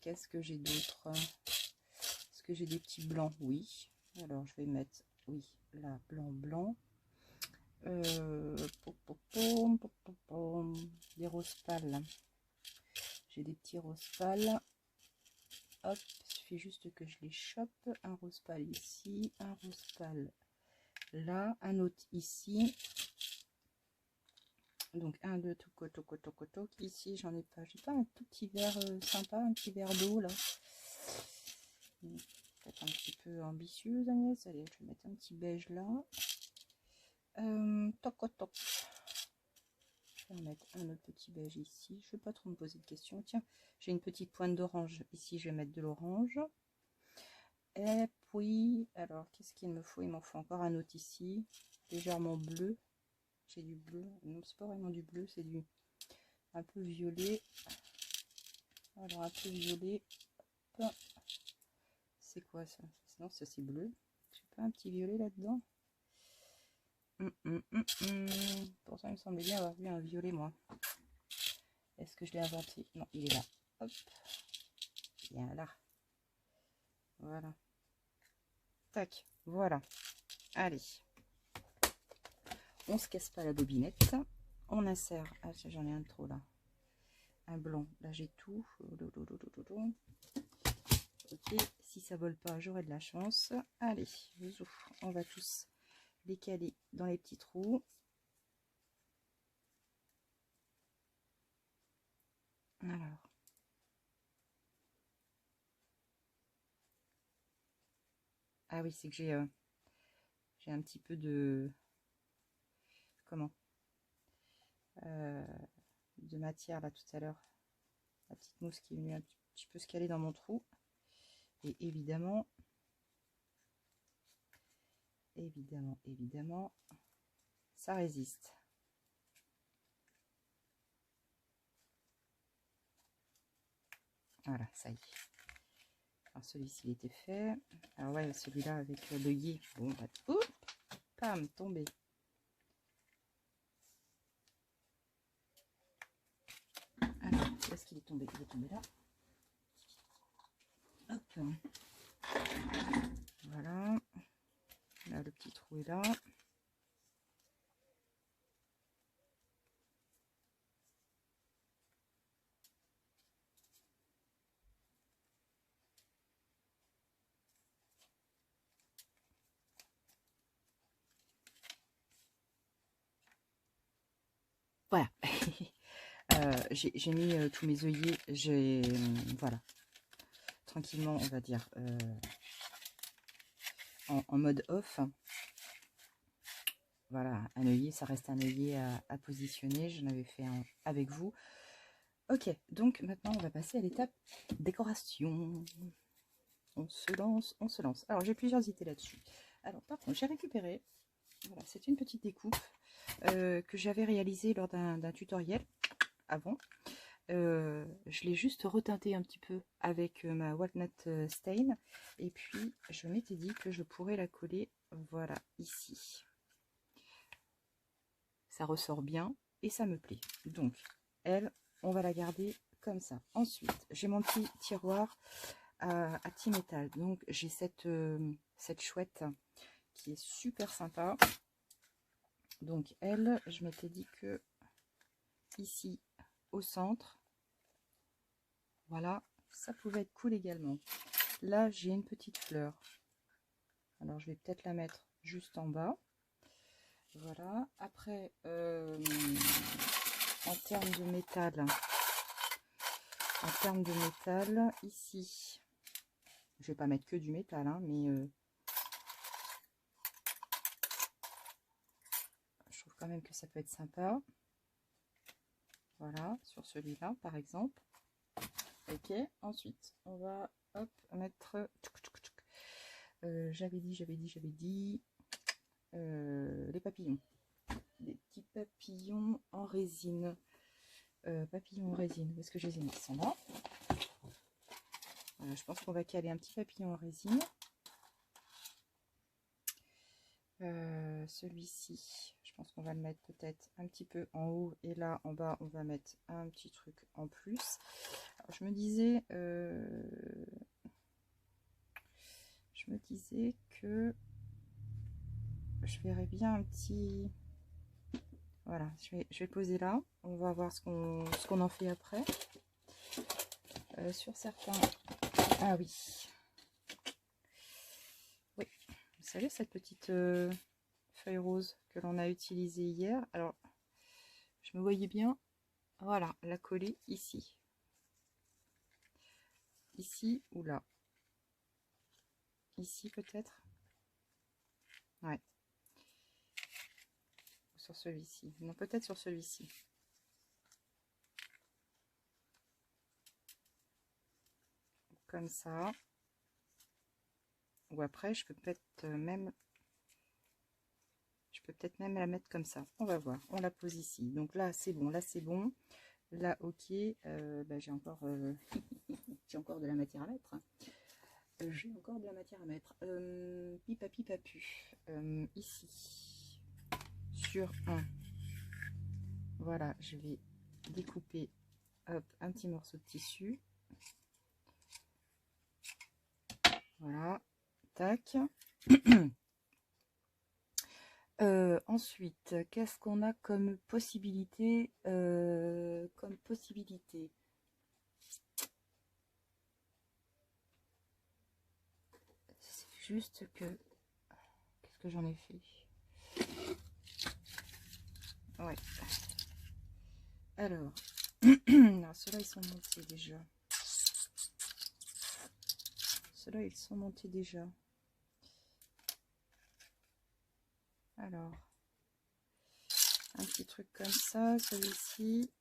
S1: Qu'est-ce que j'ai d'autre? Est-ce que j'ai des petits blancs? Oui. Alors, je vais mettre, oui, là, blanc. Des roses pâles. J'ai des petits roses pâles. Hop, il suffit juste que je les chope. Un rose pâle ici, un rose pâle là, un autre ici. Donc 1, 2, toc. Ici, j'en ai pas. J'ai pas un tout petit verre sympa, un petit verre d'eau là. Peut-être un petit peu ambitieuse, Agnès. Allez, je vais mettre un petit beige là. Toc. Je vais mettre un autre petit beige ici. Je ne vais pas trop me poser de questions. Tiens, j'ai une petite pointe d'orange. Ici, je vais mettre de l'orange. Et puis, alors, qu'est-ce qu'il me faut? Il m'en faut encore un autre ici. Légèrement bleu. J'ai du bleu. Non, c'est pas vraiment du bleu, c'est du un peu violet. Alors, un peu violet. Hop. C'est quoi ça? Non, ça c'est bleu. J'ai pas un petit violet là-dedans? Pourtant, il me semblait bien avoir vu un violet, moi. Est-ce que je l'ai inventé? Non, il est là. Hop. Bien là. Voilà. Tac. Voilà. Allez. On se casse pas la bobinette. On insère. Ah, j'en ai un de trop là. Un blanc. Là, j'ai tout. Ok. Si ça vole pas, j'aurai de la chance. Allez. On va tous les caler dans les petits trous. Alors. Ah oui, c'est que j'ai un petit peu de... Comment de matière là tout à l'heure. La petite mousse qui est venue un petit peu se caler dans mon trou. Et évidemment, ça résiste. Voilà, ça y est. Alors celui-ci il était fait. Alors ouais, celui-là avec le gué. Bon, bah, oups, pam, tombé. Alors, où est-ce qu'il est tombé? Il est tombé là. Hop. Voilà. Là, le petit trou est là. Voilà. J'ai mis tous mes œillets. Voilà. Tranquillement, on va dire. En mode off. Voilà, un œillet, ça reste un œillet à positionner. J'en avais fait un avec vous. Ok, donc maintenant on va passer à l'étape décoration. On se lance, on se lance. Alors j'ai plusieurs idées là-dessus. Alors par contre, j'ai récupéré, voilà, c'est une petite découpe que j'avais réalisée lors d'un tutoriel avant. Je l'ai juste reteinté un petit peu avec ma Walnut Stain. Et puis je m'étais dit que je pourrais la coller, voilà, ici. Ça ressort bien et ça me plaît. Donc, elle, on va la garder comme ça. Ensuite, j'ai mon petit tiroir à Ti-Métal. Donc, j'ai cette chouette qui est super sympa. Donc, elle, je m'étais dit que ici, au centre, voilà, ça pouvait être cool également. Là, j'ai une petite fleur. Alors, je vais peut-être la mettre juste en bas. Voilà. Après, en termes de métal, ici, je vais pas mettre que du métal, hein, mais je trouve quand même que ça peut être sympa. Voilà, sur celui-là, par exemple. Ok, ensuite, on va hop, mettre... j'avais dit les papillons. Des petits papillons en résine. Papillons en résine, où est-ce que je les ai mis? Ils sont là. Voilà, je pense qu'on va caler un petit papillon en résine. Celui-ci, je pense qu'on va le mettre peut-être un petit peu en haut. Et là, en bas, on va mettre un petit truc en plus. Alors, je me disais que je verrais bien un petit... Voilà, je vais poser là. On va voir ce qu'on en fait après. Sur certains... Ah oui. Oui. Vous savez, cette petite feuille rose que l'on a utilisée hier. Alors, je me voyais bien, voilà, la coller ici. Ici ou là. Ici peut-être. Ouais. Sur celui-ci. Non, peut-être sur celui-ci. Comme ça. Ou après, je peux peut-être même la mettre comme ça. On va voir. On la pose ici. Donc là, c'est bon. Là, c'est bon. Là, ok. Bah, j'ai encore de la matière à mettre. j'ai encore de la matière à mettre. Pipa pipa pu. Ici, sur un. Voilà, je vais découper hop, un petit morceau de tissu. Voilà, tac. Ensuite, qu'est-ce qu'on a comme possibilité, C'est juste que... Qu'est-ce que j'en ai fait? Ouais. Alors, ceux-là, ils sont montés déjà. Ceux-là, ils sont montés déjà. Alors, un petit truc comme ça, celui-ci.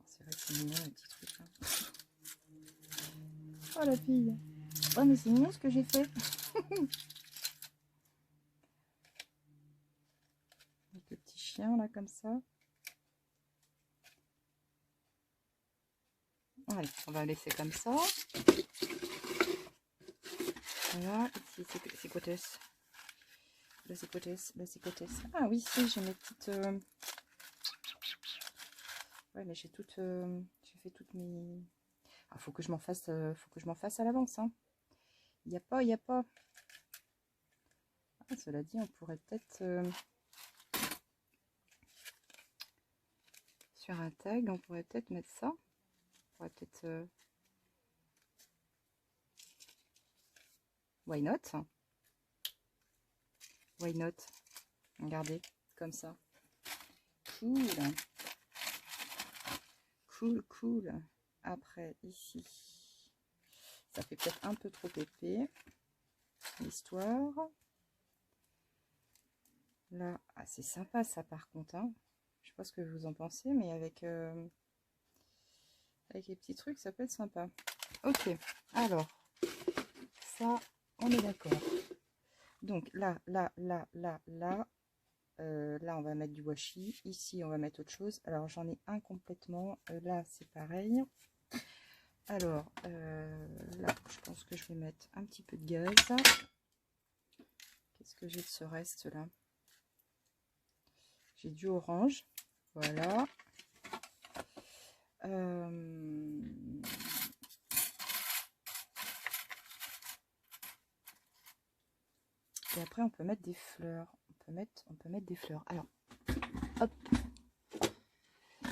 S1: C'est vrai que c'est mignon, les petits trucs. Hein. Oh, la fille. Oh, mais c'est mignon ce que j'ai fait. Avec le petit chien, là, comme ça. Allez, on va laisser comme ça. Voilà, ici, c'est côté. Là, c'est côté. Ah oui, si, j'ai mes petites... Ouais, mais j'ai toutes... j'ai fait toutes mes... Ah, faut que je m'en fasse à l'avance, hein. Il n'y a pas. Ah, cela dit, on pourrait peut-être... sur un tag, on pourrait peut-être mettre ça. On pourrait peut-être... Why not? Why not? Regardez, comme ça. Cool. Cool. Après, ici, ça fait peut-être un peu trop épais. L'histoire. Là, ah, c'est sympa ça par contre. Hein. Je sais pas ce que vous en pensez, mais avec les petits trucs, ça peut être sympa. Ok, alors, ça, on est d'accord. Donc là, là, on va mettre du washi. Ici, on va mettre autre chose. Alors, j'en ai un complètement. Là, c'est pareil. Alors, là, je pense que je vais mettre un petit peu de gaz. Qu'est-ce que j'ai de ce reste-là? J'ai du orange. Voilà. Et après, on peut mettre des fleurs. On peut mettre des fleurs. Alors, hop.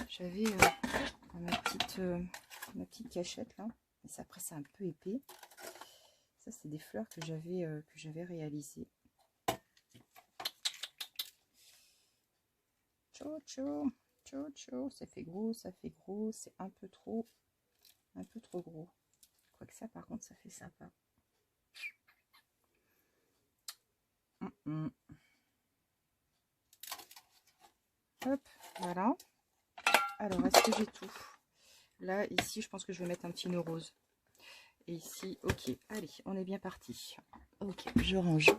S1: J'avais ma petite cachette là. Et ça, après, c'est un peu épais. Ça, c'est des fleurs que j'avais réalisées. Ciao. Ça fait gros. C'est un peu trop gros. Quoique ça, par contre, ça fait sympa. Hop, voilà. Alors, est-ce que j'ai tout? Là, ici, je pense que je vais mettre un petit nœud rose. Et ici, ok. Allez, on est bien parti. Ok, je range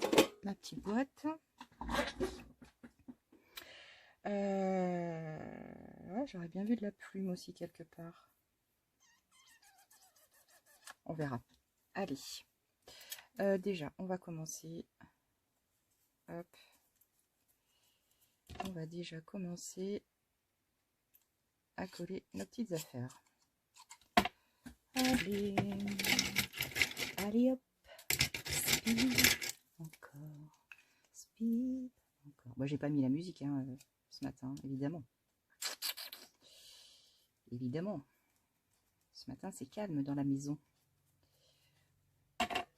S1: ma petite boîte. Ouais, j'aurais bien vu de la plume aussi quelque part. On verra. Allez. Déjà, on va commencer. Hop. On va déjà commencer à coller nos petites affaires. Allez. Allez hop. Speed. Encore. Speed. Encore. Moi, j'ai pas mis la musique hein, ce matin, évidemment. Évidemment. Ce matin, c'est calme dans la maison.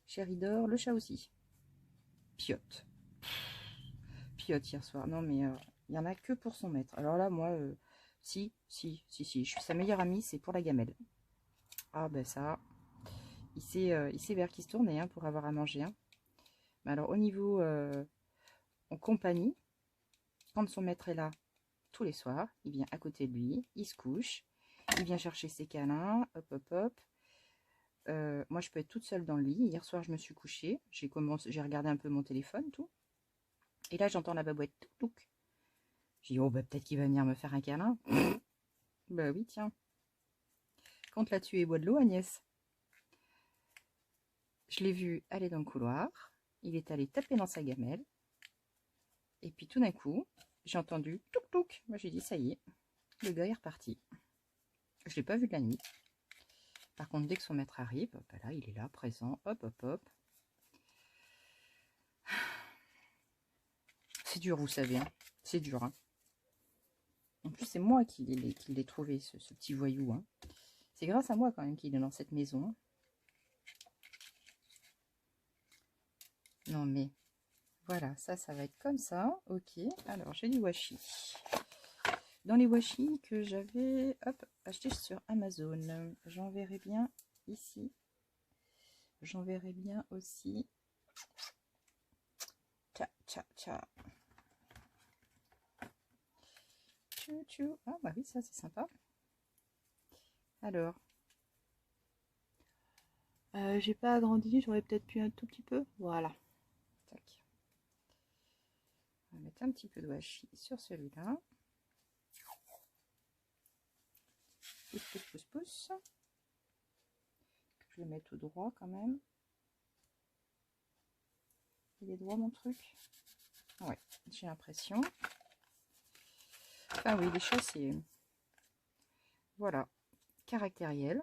S1: Chéri dort, le chat aussi. Piote. Piote hier soir. Non, mais il y en a que pour son maître. Alors là, moi, si. Je suis sa meilleure amie, c'est pour la gamelle. Ah, ben ça. Il sait vers qui se tourner hein, pour avoir à manger. Hein. Mais alors, au niveau en compagnie, quand son maître est là, tous les soirs, il vient à côté de lui, il se couche, il vient chercher ses câlins, hop. Moi, je peux être toute seule dans le lit. Hier soir, je me suis couchée. J'ai regardé un peu mon téléphone, tout. Et là, j'entends la babouette. Touc. J'ai dit, oh, bah, peut-être qu'il va venir me faire un câlin. Bah oui, tiens. comptes la tuer, bois de l'eau, Agnès. Je l'ai vu aller dans le couloir. Il est allé taper dans sa gamelle. Et puis tout d'un coup, j'ai entendu touk touk. Moi j'ai dit ça y est, le gars est reparti. Je ne l'ai pas vu de la nuit. Par contre, dès que son maître arrive, ben là il est là, présent, hop hop hop. C'est dur, vous savez, hein. C'est dur. Hein. En plus, c'est moi qui l'ai trouvé, ce petit voyou. Hein. C'est grâce à moi quand même qu'il est dans cette maison. Non mais, voilà, ça va être comme ça. Ok, alors j'ai du washi. Dans les washi que j'avais acheté sur Amazon, j'enverrai bien ici. J'enverrai bien aussi. Tcha, tcha, tcha. Tchou, tchou. Ah bah oui, ça c'est sympa. Alors, j'ai pas agrandi, j'aurais peut-être pu un tout petit peu. Voilà. Tac. On va mettre un petit peu de washi sur celui-là. Pousse, pousse, pousse, pousse. Je vais le mettre tout droit quand même. Il est droit mon truc? Ouais, j'ai l'impression. Ah oui, les chats, c'est... Voilà, caractériel.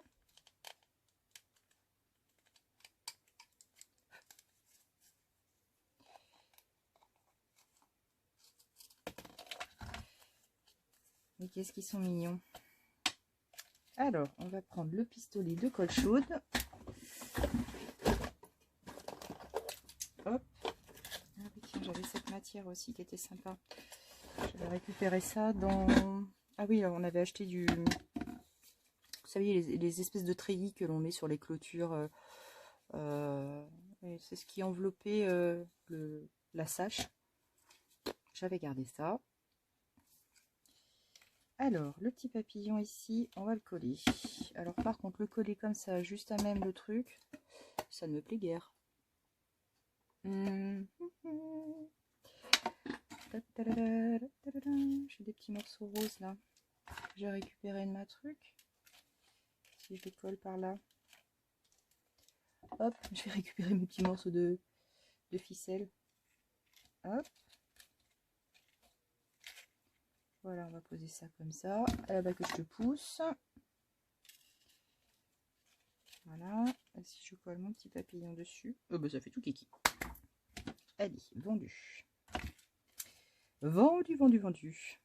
S1: Mais qu'est-ce qu'ils sont mignons. Alors, on va prendre le pistolet de colle chaude. Hop. Ah oui, tiens, j'avais cette matière aussi qui était sympa. J'avais récupéré ça dans... Ah oui, on avait acheté du... Vous savez, les espèces de treillis que l'on met sur les clôtures. C'est ce qui enveloppait la sache. J'avais gardé ça. Alors, le petit papillon ici, on va le coller. Alors, par contre, le coller comme ça, juste à même le truc, ça ne me plaît guère. J'ai des petits morceaux roses là. J'ai récupéré de ma truc. Si je les colle par là. Hop, je vais récupérer mes petits morceaux de ficelle. Hop. Voilà, on va poser ça comme ça. Là-bas que je te pousse. Voilà. Et si je colle mon petit papillon dessus, oh bah ça fait tout kiki. Allez, vendu. Vendu, vendu, vendu.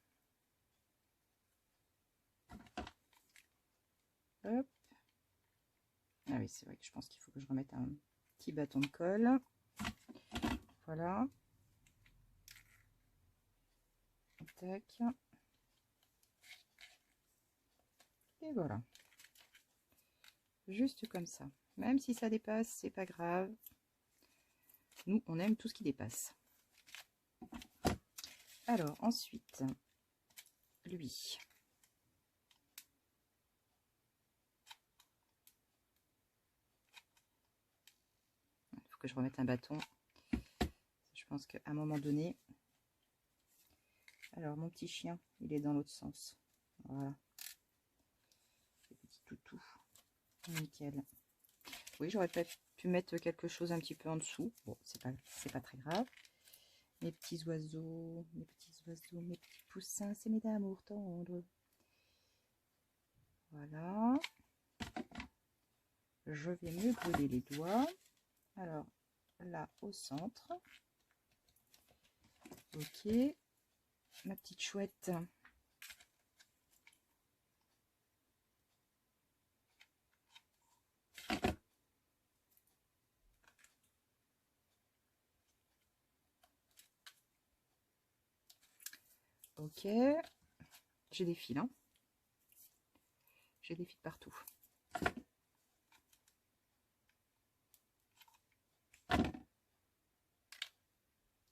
S1: Hop. Ah oui, c'est vrai que je pense qu'il faut que je remette un petit bâton de colle. Voilà. Tac. Et voilà. Juste comme ça. Même si ça dépasse, c'est pas grave. Nous, on aime tout ce qui dépasse. Alors, ensuite, lui. Il faut que je remette un bâton. Je pense qu'à un moment donné... Alors, mon petit chien, il est dans l'autre sens. Voilà. Le petit toutou. Nickel. Oui, j'aurais peut-être pu mettre quelque chose un petit peu en dessous. Bon, c'est pas très grave. Mes petits oiseaux, mes petits poussins, c'est mes d'amour tendre. Voilà. Je vais me brûler les doigts. Alors, là, au centre. Ok. Ma petite chouette. Ok. J'ai des fils, hein. J'ai des fils partout.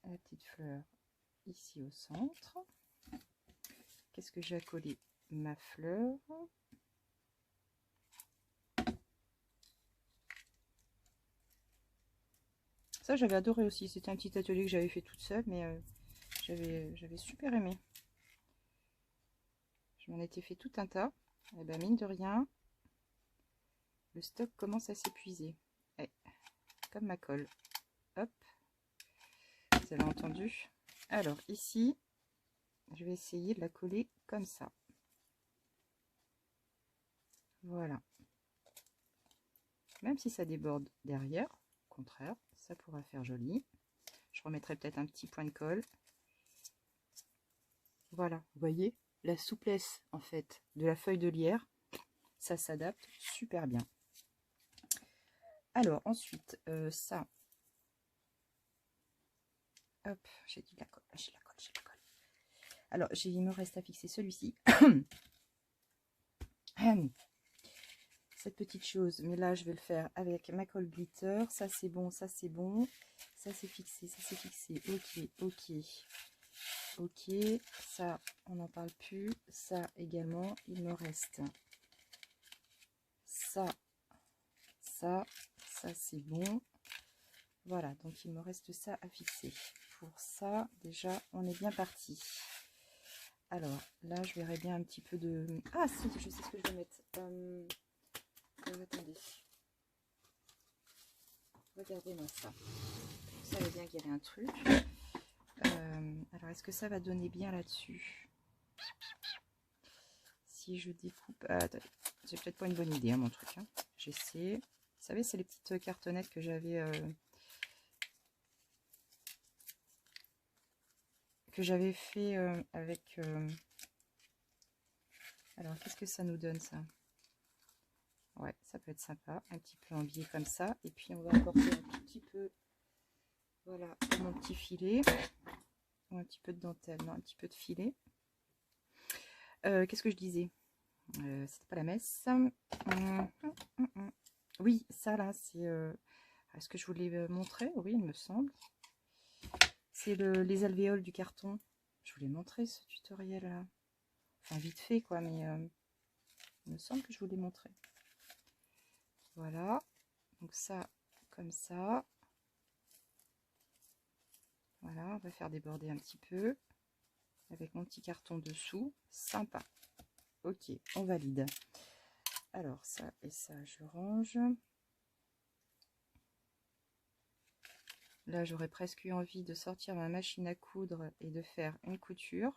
S1: La petite fleur ici au centre. Qu'est-ce que j'ai à coller? Ma fleur. Ça, j'avais adoré aussi. C'était un petit atelier que j'avais fait toute seule, mais j'avais super aimé. Je m'en étais fait tout un tas. Et ben mine de rien, Le stock commence à s'épuiser. Comme ma colle. Hop. Vous avez entendu? Alors ici, je vais essayer de la coller comme ça. Voilà. Même si ça déborde derrière, au contraire, ça pourra faire joli. Je remettrai peut-être un petit point de colle. Voilà, vous voyez la souplesse en fait de la feuille de lierre, ça s'adapte super bien. Alors ensuite, ça, hop, j'ai dit la colle, j'ai la colle, j'ai la colle. Alors il me reste à fixer celui-ci. Cette petite chose, mais là je vais le faire avec ma colle glitter. Ça c'est bon, ça c'est bon, ça c'est fixé, ça c'est fixé. Ok, ok, ok. Ça on n'en parle plus. Ça également, il me reste ça, ça c'est bon. Voilà, donc il me reste ça à fixer. Pour ça déjà on est bien parti. Alors là je verrai bien un petit peu de, ah si, je sais ce que je vais mettre. Attendez, regardez-moi ça. Vous savez bien qu'il y avait un truc. Alors, est-ce que ça va donner bien là-dessus? Si je découpe... Ah, attendez, c'est peut-être pas une bonne idée, hein, mon truc. Hein. J'essaie. Vous savez, c'est les petites cartonnettes que j'avais... fait avec... Alors, qu'est-ce que ça nous donne, ça? Ouais, ça peut être sympa. Un petit peu en biais comme ça. Et puis, on va apporter un tout petit peu... Voilà, mon petit filet. Ou un petit peu de dentelle. Non, un petit peu de filet. Qu'est-ce que je disais? C'était pas la messe. Oui, ça là, c'est... Est-ce que je vous l'ai montré? Oui, il me semble. C'est les alvéoles du carton. Je vous l'ai montré, ce tutoriel-là. Enfin, vite fait, quoi, mais il me semble que je vous l'ai montré. Voilà. Donc ça, comme ça. Voilà, on va faire déborder un petit peu. Avec mon petit carton dessous. Sympa. Ok, on valide. Alors, ça et ça, je range. Là, j'aurais presque eu envie de sortir ma machine à coudre et de faire une couture.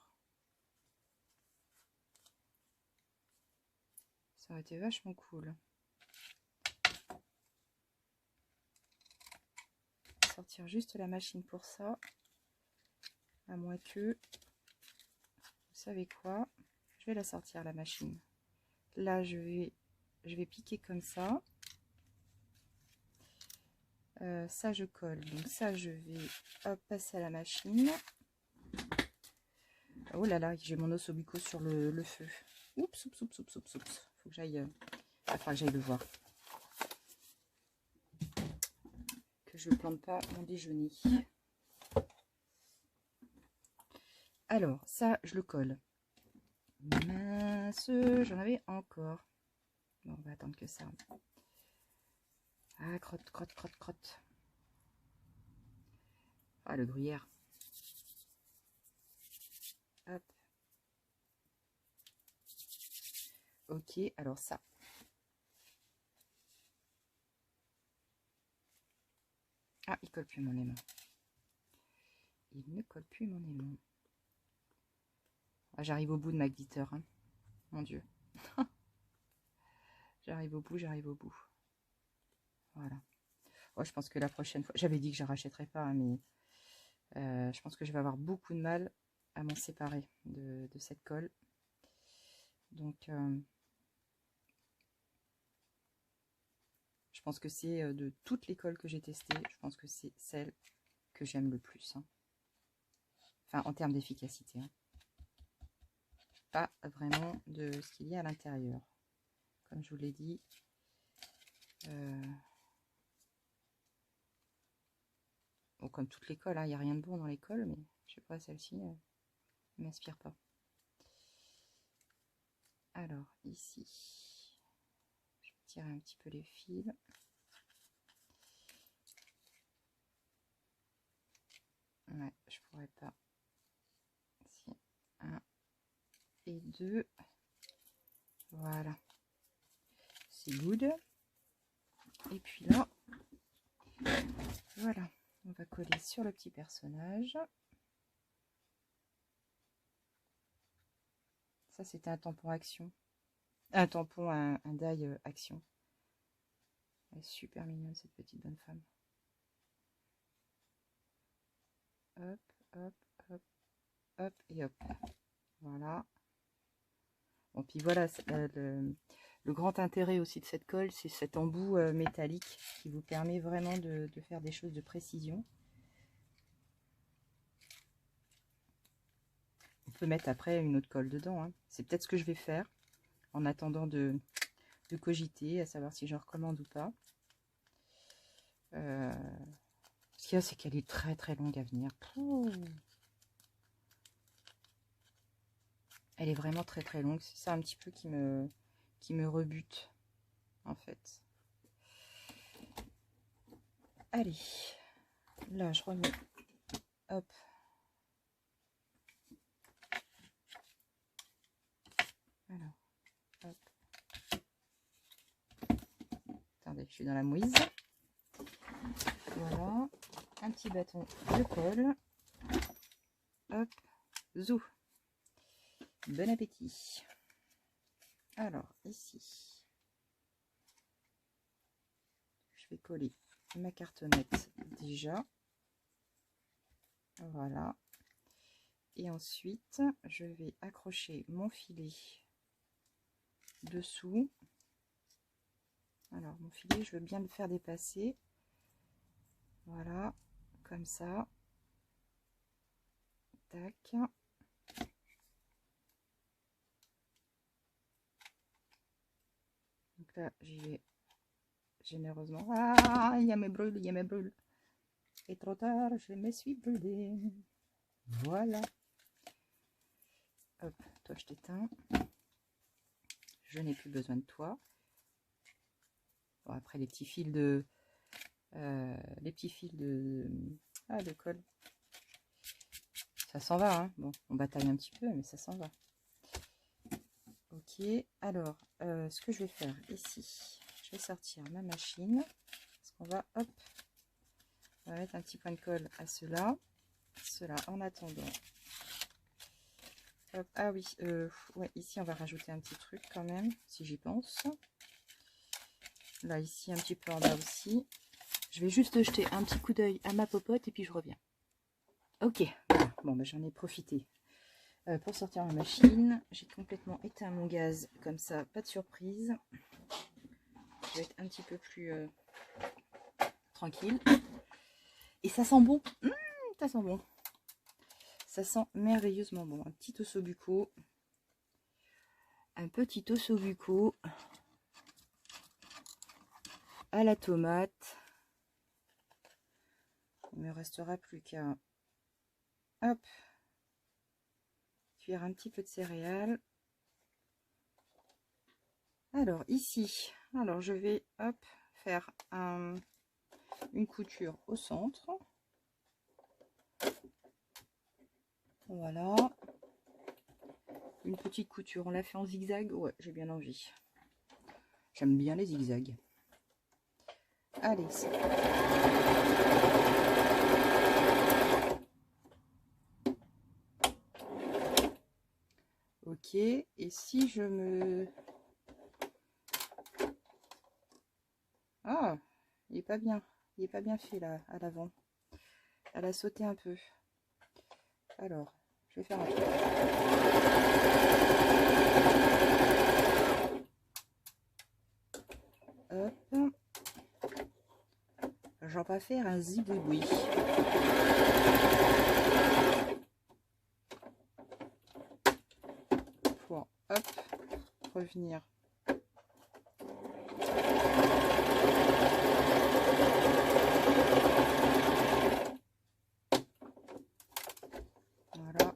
S1: Ça aurait été vachement cool. Sortir juste la machine pour ça. À moins que... Vous savez quoi? Je vais la sortir, la machine. Là, je vais piquer comme ça. Ça, je colle. Donc ça, je vais hop, passer à la machine. Oh là là, j'ai mon osso bucco sur le feu. Oups, oups, oups, oups, oups, oups. Faut que j'aille... Enfin, que j'aille le voir. Que je ne plante pas mon déjeuner. Alors, ça, je le colle. Mince, j'en avais encore. Bon, on va attendre que ça. Ah, crotte, crotte, crotte, crotte. Ah, le gruyère. Hop. Ok, alors ça. Ah, il colle plus mon aimant. Il ne colle plus mon aimant. Ah, j'arrive au bout de ma glitter, hein. Mon Dieu. J'arrive au bout, j'arrive au bout. Voilà. Oh, je pense que la prochaine fois... J'avais dit que je ne rachèterais pas, hein, mais je pense que je vais avoir beaucoup de mal à m'en séparer de cette colle. Donc, je pense que c'est de toutes les colles que j'ai testées, je pense que c'est celle que j'aime le plus. Hein. Enfin, en termes d'efficacité. Hein. Pas vraiment de ce qu'il y a à l'intérieur. Comme je vous l'ai dit. Bon, comme toutes les colles, il n'y a rien de bon dans les colles, mais je sais pas, celle-ci ne m'inspire pas. Alors, ici, je vais tirer un petit peu les fils. Ouais, je pourrais pas. Ici, 1 et 2. Voilà. C'est good. Et puis là, voilà, on va coller sur le petit personnage. Ça, c'était un tampon action. Un tampon, un die action. Elle est super mignonne, cette petite bonne femme. Hop, hop, hop, hop et hop. Voilà. Bon, puis voilà, le grand intérêt aussi de cette colle, c'est cet embout métallique qui vous permet vraiment de faire des choses de précision. On peut mettre après une autre colle dedans, hein. C'est peut-être ce que je vais faire en attendant de cogiter, à savoir si je recommande ou pas. Ce qu'il y a, c'est qu'elle est très très longue à venir. Pouh. Elle est vraiment très très longue. C'est ça un petit peu qui me rebute, en fait. Allez, là je remets, hop. Alors, hop. Attendez, je suis dans la mouise. Voilà, un petit bâton de colle. Hop, zou. Bon appétit. Alors, ici, je vais coller ma cartonnette déjà. Voilà. Et ensuite, je vais accrocher mon filet dessous. Alors, mon filet, je veux bien le faire dépasser. Voilà, comme ça. Tac. Donc là, j'y vais généreusement. Ah, il y a mes brûles, il y a mes brûles. Et trop tard, je me suis brûlée. Voilà. Hop, toi je t'éteins. Je n'ai plus besoin de toi. Bon, après les petits fils de de colle, ça s'en va, hein. Bon, on bataille un petit peu, mais ça s'en va. Ok, alors ce que je vais faire ici, je vais sortir ma machine, parce qu'on va, hop, on va mettre un petit point de colle à cela en attendant. Hop, ah oui, ouais, ici on va rajouter un petit truc quand même, si j'y pense. Là, ici, un petit peu en bas aussi. Je vais juste jeter un petit coup d'œil à ma popote et puis je reviens. Ok, voilà. Bon, ben, j'en ai profité pour sortir ma machine. J'ai complètement éteint mon gaz, comme ça, pas de surprise. Je vais être un petit peu plus tranquille. Et ça sent bon. Ça sent bon. Ça sent merveilleusement bon. Un petit ossobuco. Un petit ossobuco à la tomate. Il me restera plus qu'à, hop, cuire un petit peu de céréales. Alors ici, alors je vais, hop, faire une couture au centre. Voilà. Une petite couture, on l'a fait en zigzag. Ouais, j'ai bien envie. J'aime bien les zigzags. Allez, c'est ok. Et si je me... Ah, il est pas bien. Il est pas bien fait là, à l'avant. Elle a sauté un peu. Alors, je vais faire un truc. Hop. J'en vais faire un ziboui. Pour, hop, revenir. Voilà.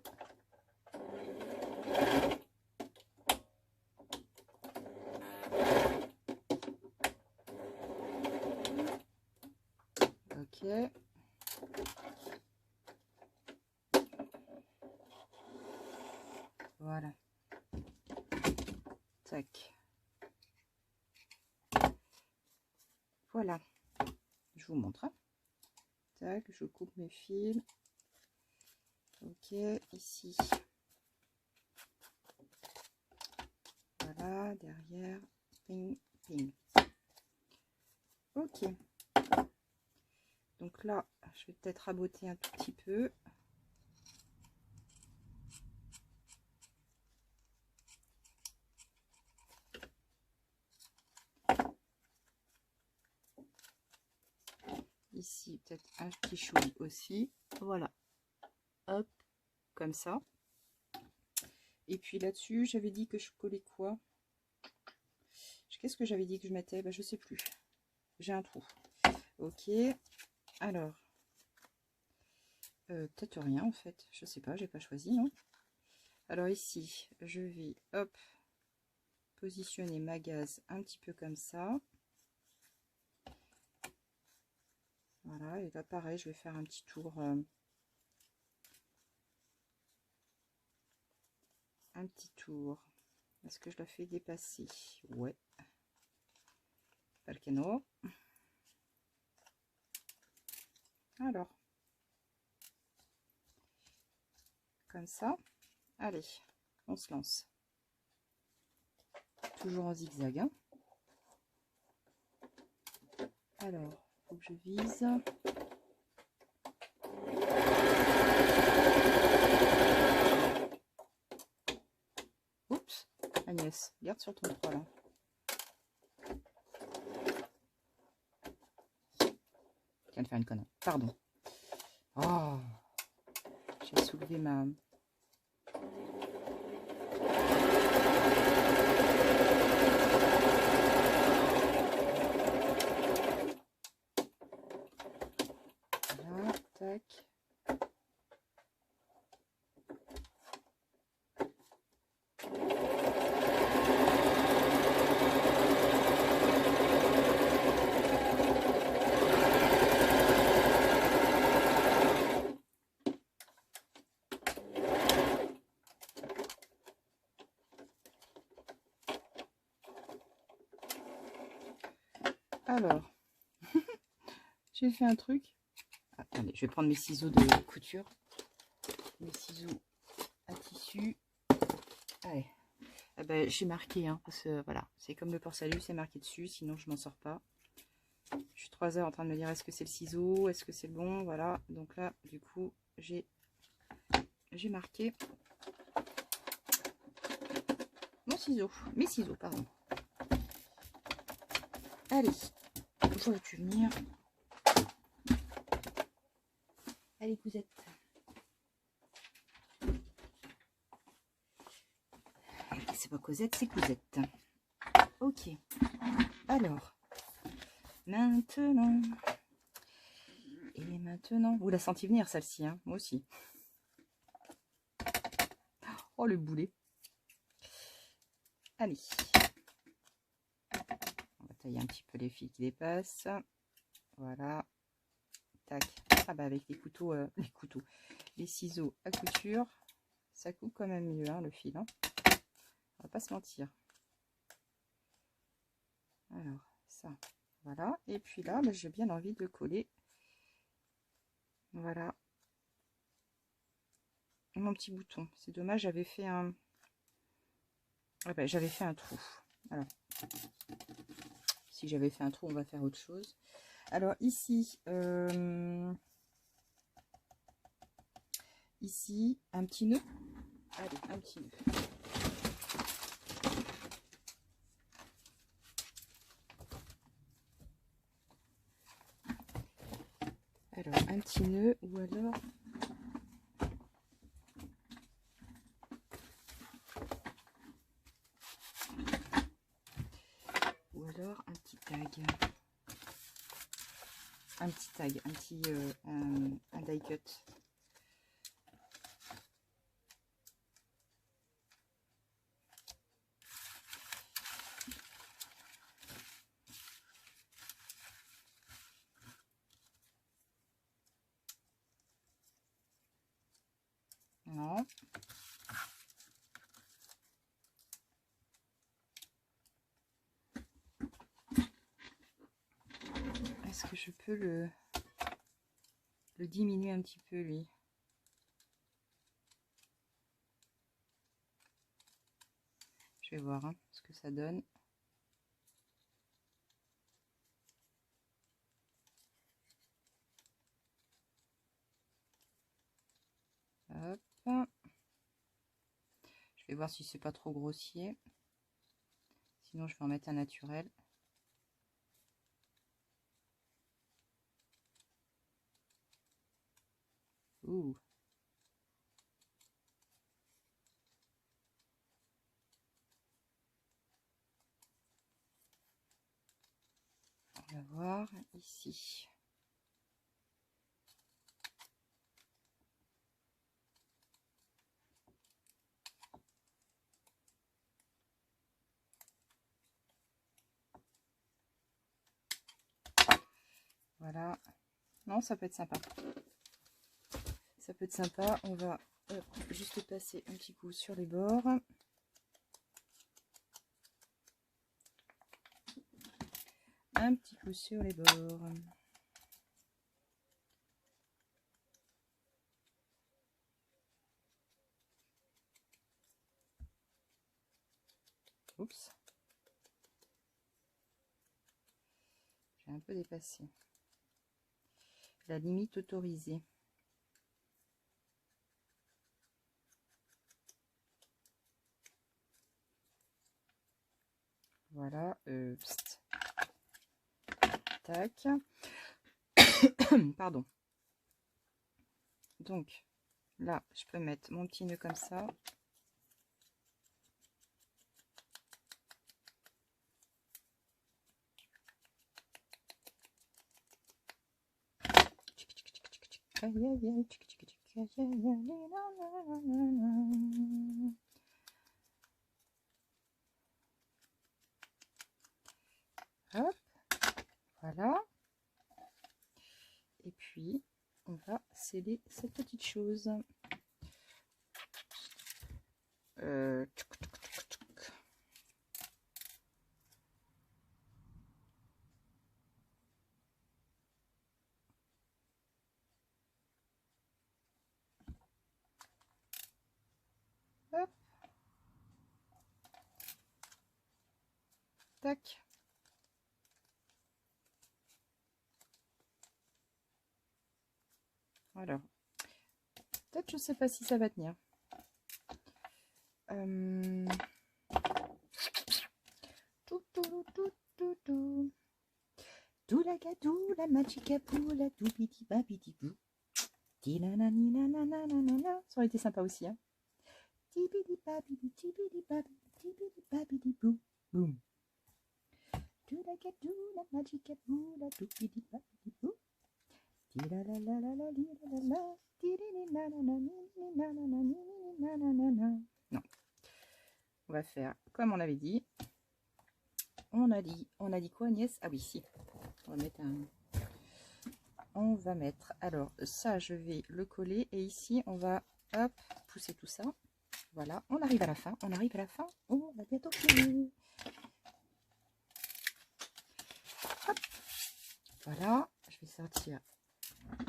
S1: Ok. Voilà. Tac. Voilà. voilà, je vous montre. Hein. Tac, je coupe mes fils. Ok, ici. Voilà, derrière. Ping, ping. Ok. Donc là, je vais peut-être raboter un tout petit peu. Ici, peut-être un petit chouï aussi. Voilà. Hop, comme ça. Et puis là-dessus, j'avais dit que je collais quoi? Qu'est-ce que j'avais dit que je mettais? Ben, je sais plus. J'ai un trou. Ok. Alors. Peut-être rien en fait. Je sais pas, j'ai pas choisi, non? Alors ici, je vais, hop, positionner ma gaze un petit peu comme ça. Voilà, et là pareil, je vais faire un petit tour. Un petit tour. Est-ce que je la fais dépasser? Ouais. Pas le canot. Alors. Comme ça. Allez, on se lance. Toujours en zigzag. Hein. Alors, faut que je vise. Oups, Agnès, garde sur ton 3 là. Je viens de faire une connerie. Pardon. Oh, j'ai soulevé ma... Voilà, tac. Alors, j'ai fait un truc. Attendez, je vais prendre mes ciseaux de couture. Mes ciseaux à tissu. Allez. Eh ben, j'ai marqué, hein, parce que voilà, c'est comme le port-salut, c'est marqué dessus, sinon je m'en sors pas. Je suis 3 heures en train de me dire est-ce que c'est le ciseau, est-ce que c'est le bon, voilà. Donc là, du coup, j'ai marqué mon ciseau, mes ciseaux, pardon. Allez, où veux-tu venir? Allez, Cousette. C'est pas Cosette, c'est Cousette. Ok. Alors, maintenant. Et maintenant. Vous la sentiez venir, celle-ci, hein? Moi aussi. Oh, le boulet. Allez. On va tailler un petit peu les fils qui dépassent. Voilà. Tac. Ah bah avec les couteaux, les ciseaux à couture, ça coupe quand même mieux, hein, le fil. Hein. On va pas se mentir. Alors, ça, voilà. Et puis là, bah, j'ai bien envie de coller. Voilà. Mon petit bouton. C'est dommage, j'avais fait un... Ah bah, j'avais fait un trou. Alors, si j'avais fait un trou, on va faire autre chose. Alors ici, ici, un petit nœud. Allez, un petit nœud. Alors, un petit nœud ou alors... Ou alors un petit tag. Un petit tag, un petit un die cut. Non. je peux le diminuer un petit peu, lui. Je vais voir hein, ce que ça donne. Hop. Je vais voir si c'est pas trop grossier. Sinon, je vais en mettre un naturel. Ouh. On va voir ici. Voilà. Non, ça peut être sympa. Ça peut être sympa. On va juste passer un petit coup sur les bords. Un petit coup sur les bords. Oups. J'ai un peu dépassé la limite autorisée. Voilà. Tac. Pardon. Donc, là, je peux mettre mon petit nœud comme ça. Hop, voilà. Et puis, on va sceller cette petite chose. Hop. Tac. Alors, peut-être je sais pas si ça va tenir. La magica poula, doubidi babidi bou. Ça aurait été sympa aussi. Hein. Tibidi babidi, tibidi babidi, tibidi babidi bou. Boum. La magica poula, doubidi babidi bou. Non. On va faire comme on avait dit. On a dit quoi, Agnès? Ah oui, si. On va mettre, alors ça je vais le coller et ici on va hop pousser tout ça. Voilà, on arrive à la fin, on va bientôt finir. Hop. Voilà, je vais sortir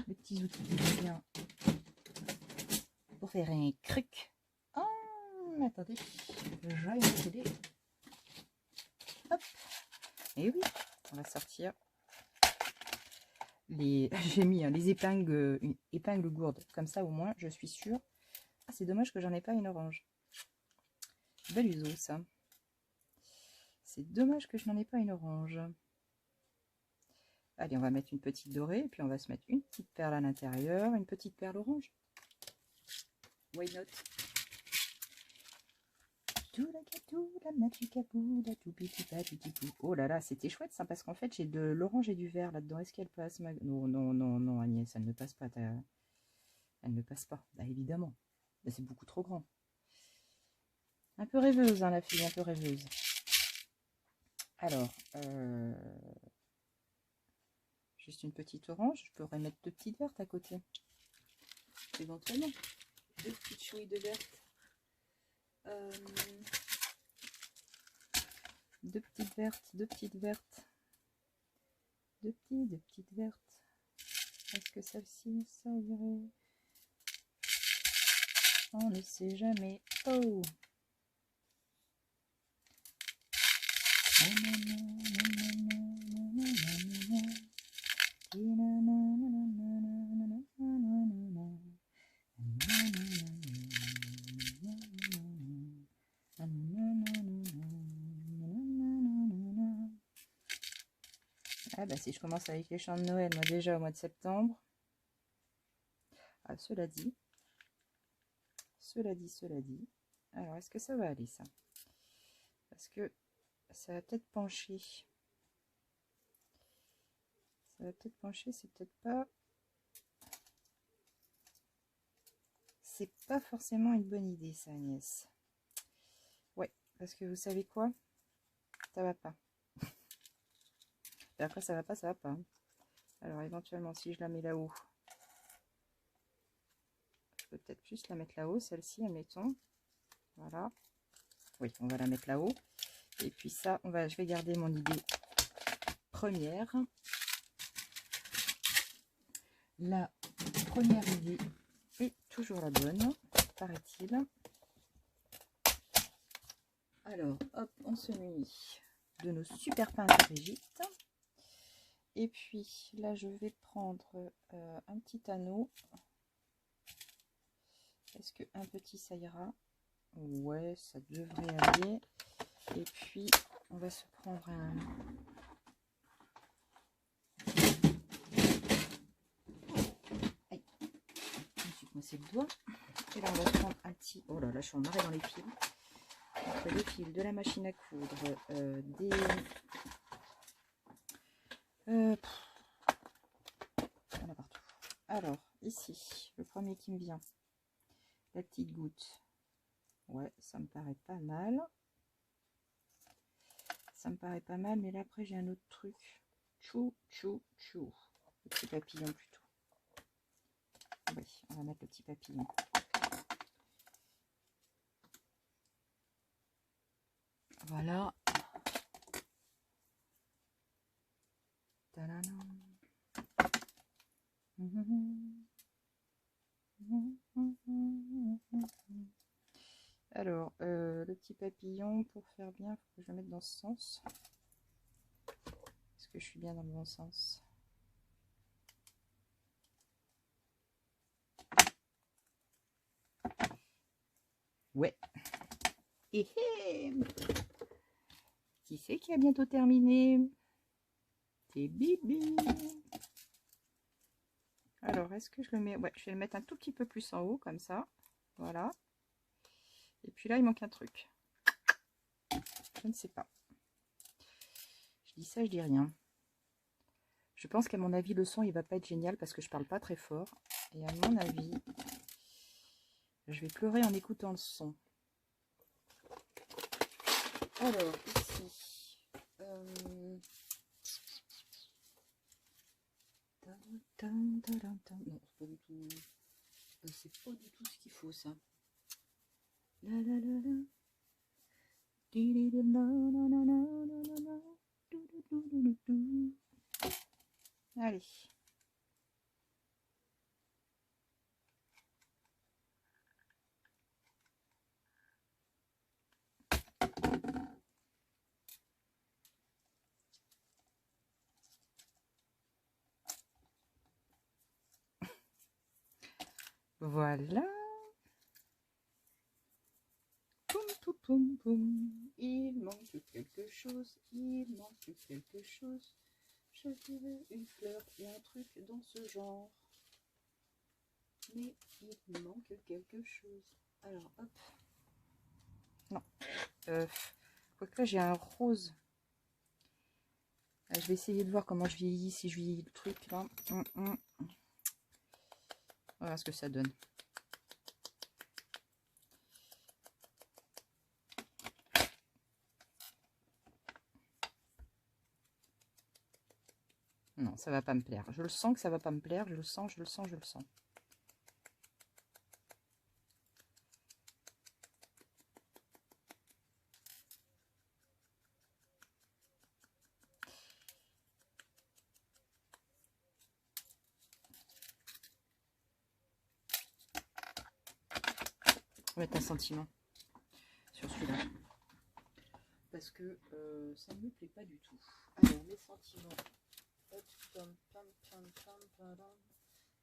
S1: les petits outils de bien pour faire un cric. Oh, attendez, j'aille me coller. Hop. Et oui, on va sortir les j'ai mis les épingles, une épingle gourde comme ça, au moins je suis sûre. Ah, c'est dommage que j'en ai pas une orange. Bel uso ça. C'est dommage que je n'en ai pas une orange. Allez, on va mettre une petite dorée et puis on va se mettre une petite perle à l'intérieur, une petite perle orange. Why not? Oh là là, c'était chouette ça, parce qu'en fait j'ai de l'orange et du vert là-dedans. Est-ce qu'elle passe? Non, non, non, non, Agnès, elle ne passe pas. Elle ne passe pas, bah, évidemment. Bah, c'est beaucoup trop grand. Un peu rêveuse, hein, la fille, un peu rêveuse. Alors, juste une petite orange. Je pourrais mettre deux petites vertes à côté. Éventuellement. Deux petites chouilles de vertes. Deux petites vertes. deux petites vertes. Est-ce que celle-ci, ça irait? On ne sait jamais. Oh! Ah bah si je commence avec les chants de Noël, moi déjà au mois de septembre. Ah, cela dit. Alors, est-ce que ça va aller, ça? Parce que ça va peut-être pencher. Ça va peut-être pencher, c'est peut-être pas... C'est pas forcément une bonne idée, ça, Agnès. Ouais, parce que vous savez quoi? Ça va pas. Et après, ça va pas, ça va pas. Alors, éventuellement, si je la mets là-haut, je peux peut-être plus la mettre là-haut, celle-ci, admettons. Voilà. Oui, on va la mettre là-haut. Et puis ça, je vais garder mon idée première. La première idée est toujours la bonne, paraît-il. Alors, hop, on se munit de nos super pinces de Brigitte. Et puis, là, je vais prendre un petit anneau. Est-ce qu'un petit, ça ira? Ouais, ça devrait aller. Et puis, on va se prendre un... Aïe, je me suis coincé le doigt. Et là, on va prendre un petit... Oh là là, je suis en marée dans les fils. Entre les fils de la machine à coudre, des... il y en a partout. Alors, ici, le premier qui me vient. La petite goutte. Ouais, ça me paraît pas mal. Ça me paraît pas mal, mais là, après, j'ai un autre truc. Chou, chou, chou. Le petit papillon, plutôt. Oui, on va mettre le petit papillon. Voilà. Alors, le petit papillon, pour faire bien, il faut que je le mette dans ce sens. Est-ce que je suis bien dans le bon sens? Ouais. Et qui c'est qui a bientôt terminé? C'est Bibi. Alors, est-ce que je le mets? Ouais, je vais le mettre un tout petit peu plus en haut, comme ça. Voilà. Et puis là, il manque un truc. Je ne sais pas. Je dis ça, je dis rien. Je pense qu'à mon avis, le son, il va pas être génial parce que je parle pas très fort. Et à mon avis, je vais pleurer en écoutant le son. Alors, ici... Non, c'est pas du tout ce qu'il faut, ça. La la la la. Allez. Voilà. Poum, poum, poum, poum. Il manque quelque chose. Il manque quelque chose. Je dirais une fleur et un truc dans ce genre. Mais il manque quelque chose. Alors, hop. Non. Quoique là, j'ai un rose. Je vais essayer de voir comment je vieillis, si je vieillis le truc là. Voilà ce que ça donne. Non, ça va pas me plaire. Je le sens que ça va pas me plaire. Je le sens, je le sens, je le sens. Je vais mettre un sentiment sur celui-là. Parce que ça ne me plaît pas du tout. Alors, les sentiments. Hop, pam, pam, pam, pam, padam,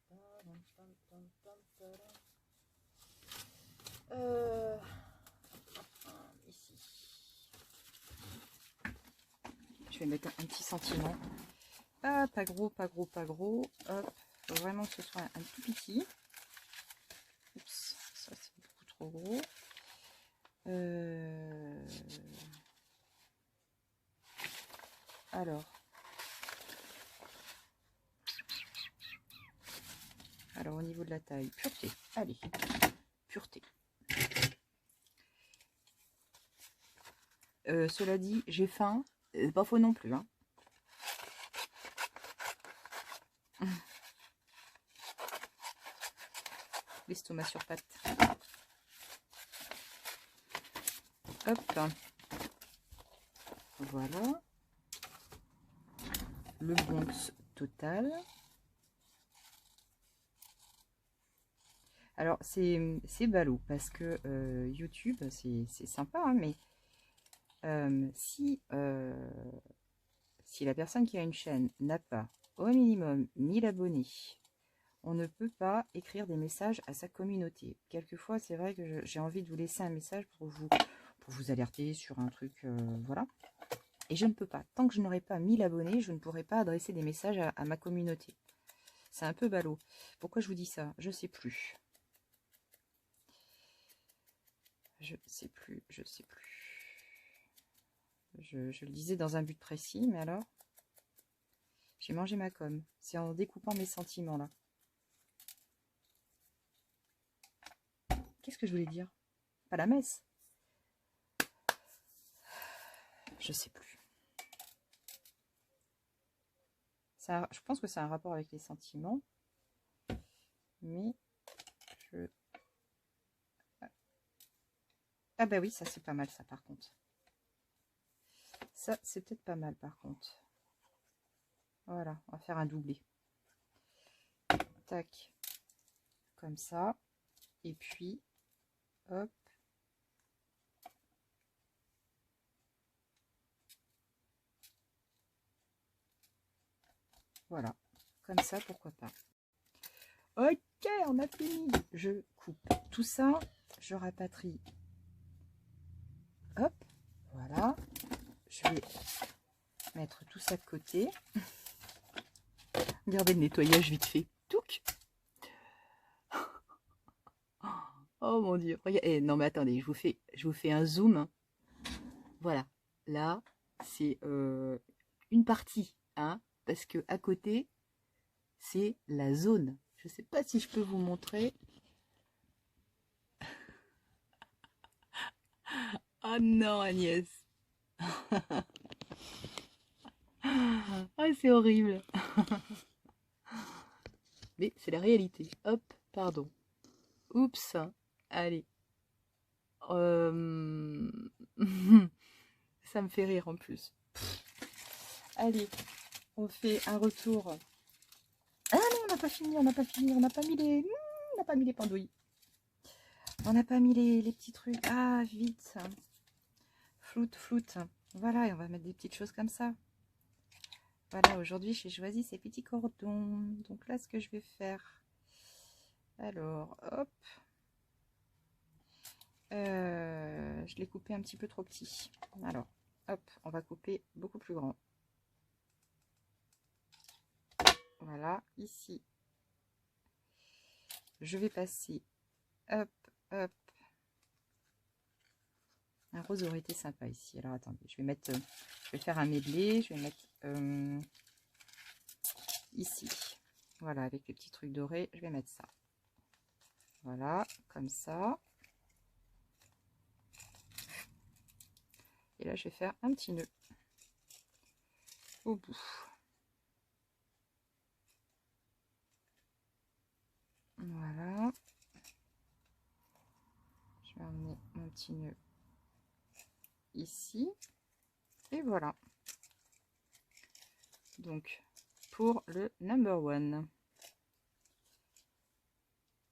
S1: padam, pam, pam, pam, padam. Ici. Je vais mettre un petit sentiment. Ah, pas gros, pas gros, pas gros. Hop, faut vraiment que ce soit un tout petit. Oups, ça c'est beaucoup trop gros. Alors au niveau de la taille, pureté. Allez, pureté. Cela dit, j'ai faim. Pas faux non plus. Hein. L'estomac sur pattes. Hop. Voilà. Le Bronx total. Alors, c'est ballot parce que YouTube, c'est sympa, hein, mais si la personne qui a une chaîne n'a pas au minimum 1000 abonnés, on ne peut pas écrire des messages à sa communauté. Quelquefois, c'est vrai que j'ai envie de vous laisser un message pour vous alerter sur un truc, voilà. Et je ne peux pas. Tant que je n'aurai pas 1000 abonnés, je ne pourrai pas adresser des messages à ma communauté. C'est un peu ballot. Pourquoi je vous dis ça? Je sais plus. Je sais plus. Je le disais dans un but précis, mais alors, j'ai mangé ma com. C'est en découpant mes sentiments, là. Qu'est-ce que je voulais dire? Pas la messe. Je sais plus. Ça, je pense que c'est un rapport avec les sentiments. Mais je... Ah bah oui, ça c'est pas mal ça par contre. Ça c'est peut-être pas mal par contre. Voilà, on va faire un doublé. Tac. Comme ça. Et puis, hop. Voilà. Comme ça, pourquoi pas. Ok, on a fini. Je coupe tout ça. Je rapatrie. Hop. Voilà. Je vais mettre tout ça de côté. Regardez le nettoyage vite fait. Touc. Oh mon Dieu. Regardez. Non mais attendez, je vous fais un zoom. Voilà. Là, c'est une partie. Hein, parce que à côté, c'est la zone. Je ne sais pas si je peux vous montrer. Oh non, Agnès. Ah, c'est horrible. Mais c'est la réalité. Hop, pardon. Oups. Allez. Ça me fait rire en plus. Allez, on fait un retour. Ah non, on n'a pas fini, on n'a pas fini, on n'a pas mis les... on n'a pas mis les pendouilles. On n'a pas mis les petits trucs. Ah, vite. Floute. Voilà, et on va mettre des petites choses comme ça. Voilà, aujourd'hui, j'ai choisi ces petits cordons. Donc là, ce que je vais faire... Alors, hop. Je l'ai coupé un petit peu trop petit. Alors, hop, on va couper beaucoup plus grand. Voilà, ici. Je vais passer, hop. Un rose aurait été sympa ici. Alors, attendez, je vais faire un medley. Je vais mettre ici. Voilà, avec les petits trucs dorés, je vais mettre ça. Voilà, comme ça. Et là, je vais faire un petit nœud au bout. Voilà. Je vais emmener mon petit nœud ici. Et voilà. Donc, pour le number one.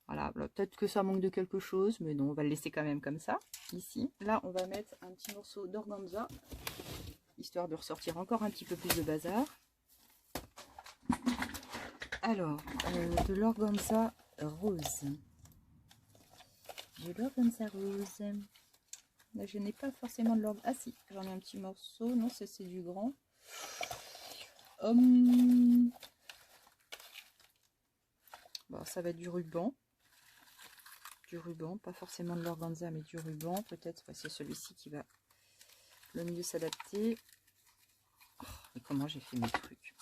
S1: Voilà, peut-être que ça manque de quelque chose, mais non, on va le laisser quand même comme ça, ici. Là, on va mettre un petit morceau d'organza, histoire de ressortir encore un petit peu plus de bazar. Alors, de l'organza rose. De l'organza rose. Là, je n'ai pas forcément de l'organza. Ah si, j'en ai un petit morceau. Non, c'est du grand. Bon, ça va être du ruban. Du ruban, pas forcément de l'organza, mais du ruban. Peut-être, c'est celui-ci qui va le mieux s'adapter. Oh, mais comment j'ai fait mes trucs.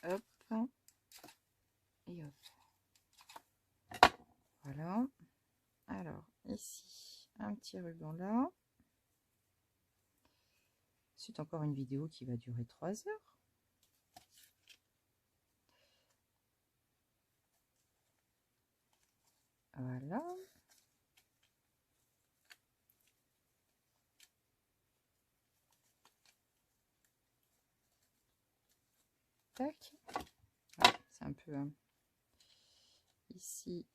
S1: Hop. Et hop. Voilà. Alors, ici, un petit ruban là. C'est encore une vidéo qui va durer 3 heures. Voilà. Tac. Voilà, c'est un peu ici.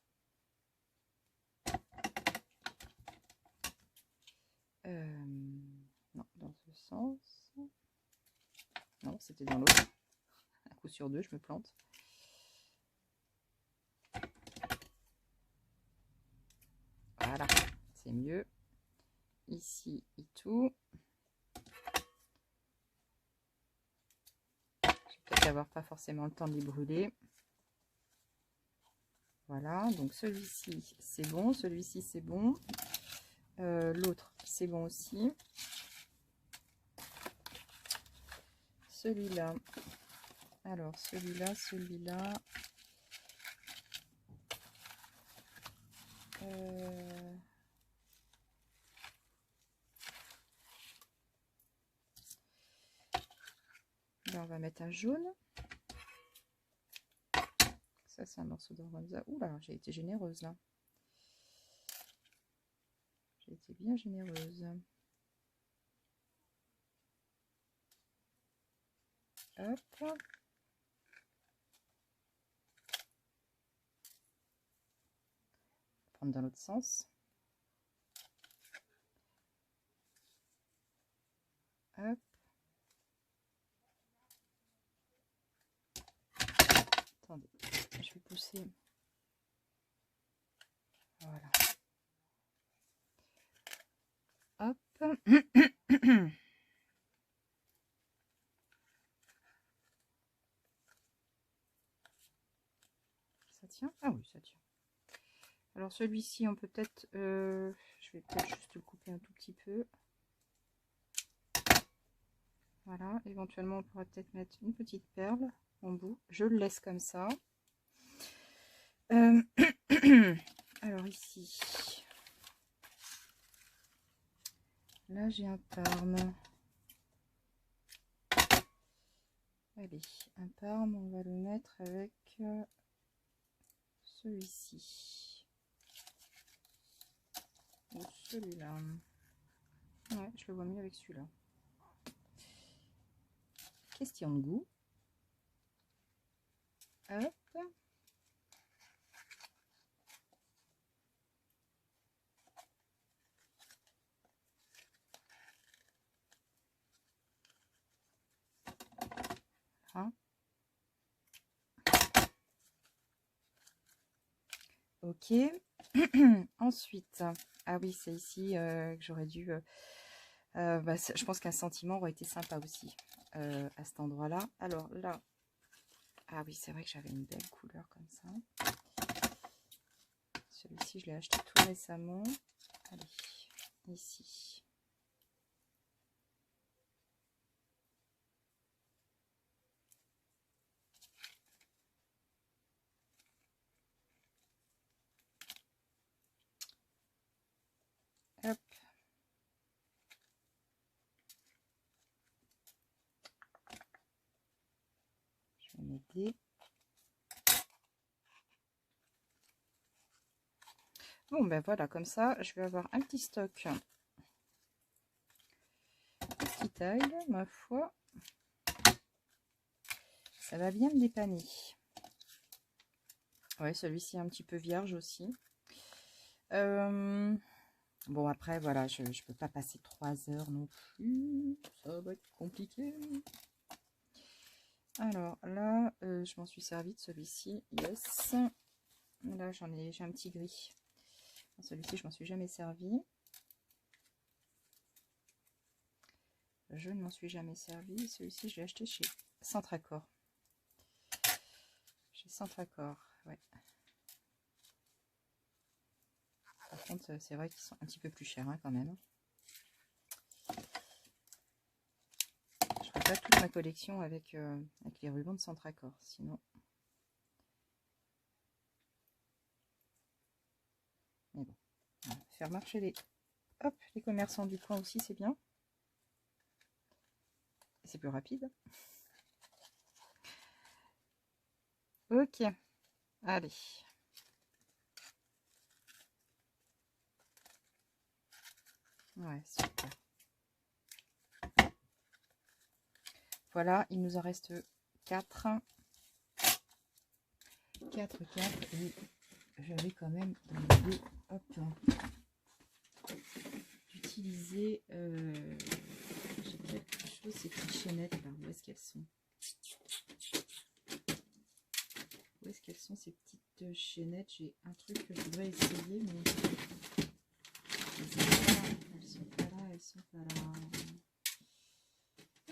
S1: Non, dans ce sens. Non, c'était dans l'autre. Un coup sur deux, je me plante. Voilà, c'est mieux. Ici et tout. Je vais peut-être avoir pas forcément le temps de les brûler. Voilà, donc celui-ci c'est bon, celui-ci c'est bon. L'autre c'est bon aussi. Celui-là. Alors celui-là. Là, on va mettre un jaune. Ça, c'est un morceau d'organza. Oula, j'ai été généreuse là. J'ai été bien généreuse. Hop. Prendre dans l'autre sens. Hop. Attendez, je vais pousser. Voilà. Hop. Ça tient? Ah oui, ça tient. Alors celui-ci, on peut peut-être... je vais peut-être juste le couper un tout petit peu. Voilà, éventuellement on pourrait peut-être mettre une petite perle en bout. Je le laisse comme ça. Alors ici, là j'ai un parme. Allez, un parme, on va le mettre avec celui-ci. Ou celui-là. Ouais, je le vois mieux avec celui-là. Question de goût. Hop. Hein. Ok. Ensuite, ah oui, c'est ici que j'aurais dû... je pense qu'un sentiment aurait été sympa aussi à cet endroit-là. Alors là, ah oui, c'est vrai que j'avais une belle couleur comme ça. Celui-ci, je l'ai acheté tout récemment. Allez, ici. Hop. Je vais m'aider. Bon, ben voilà, comme ça, je vais avoir un petit stock. Petite taille, ma foi. Ça va bien me dépanner. Ouais, celui-ci est un petit peu vierge aussi. Bon, après, voilà, je peux pas passer 3 heures non plus. Ça va être compliqué. Alors, là, je m'en suis servi de celui-ci. Yes. Là, j'ai un petit gris. Celui-ci, je m'en suis jamais servi. Je ne m'en suis jamais servi. Celui-ci, je l'ai acheté chez Centracor. Chez Centracor, ouais. Par contre, c'est vrai qu'ils sont un petit peu plus chers, hein, quand même. Je ferai pas toute ma collection avec les rubans de Centracor, sinon. Mais bon, voilà. Faire marcher les commerçants du coin aussi, c'est bien. C'est plus rapide. Ok, allez. Ouais, super. Voilà, il nous en reste 4. 4, et je vais quand même dans l'idée, hop, d'utiliser, j'ai quelque chose, ces petites chaînettes là, où est-ce qu'elles sont? Où est-ce qu'elles sont ces petites chaînettes? J'ai un truc que je voudrais essayer, mais elles sont pas là, elles sont pas là.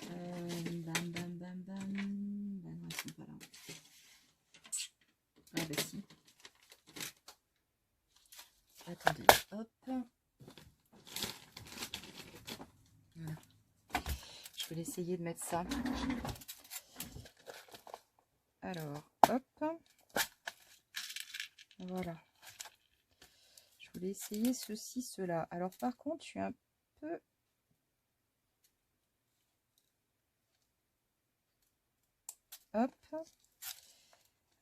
S1: Bam, bam, bam, bam. Ben non, elles sont pas là. Ah bah si. Attendez, hop. Voilà. Je vais essayer de mettre ça. Alors, hop. Voilà. Je voulais essayer ceci, cela. Alors par contre, je suis un peu... Hop.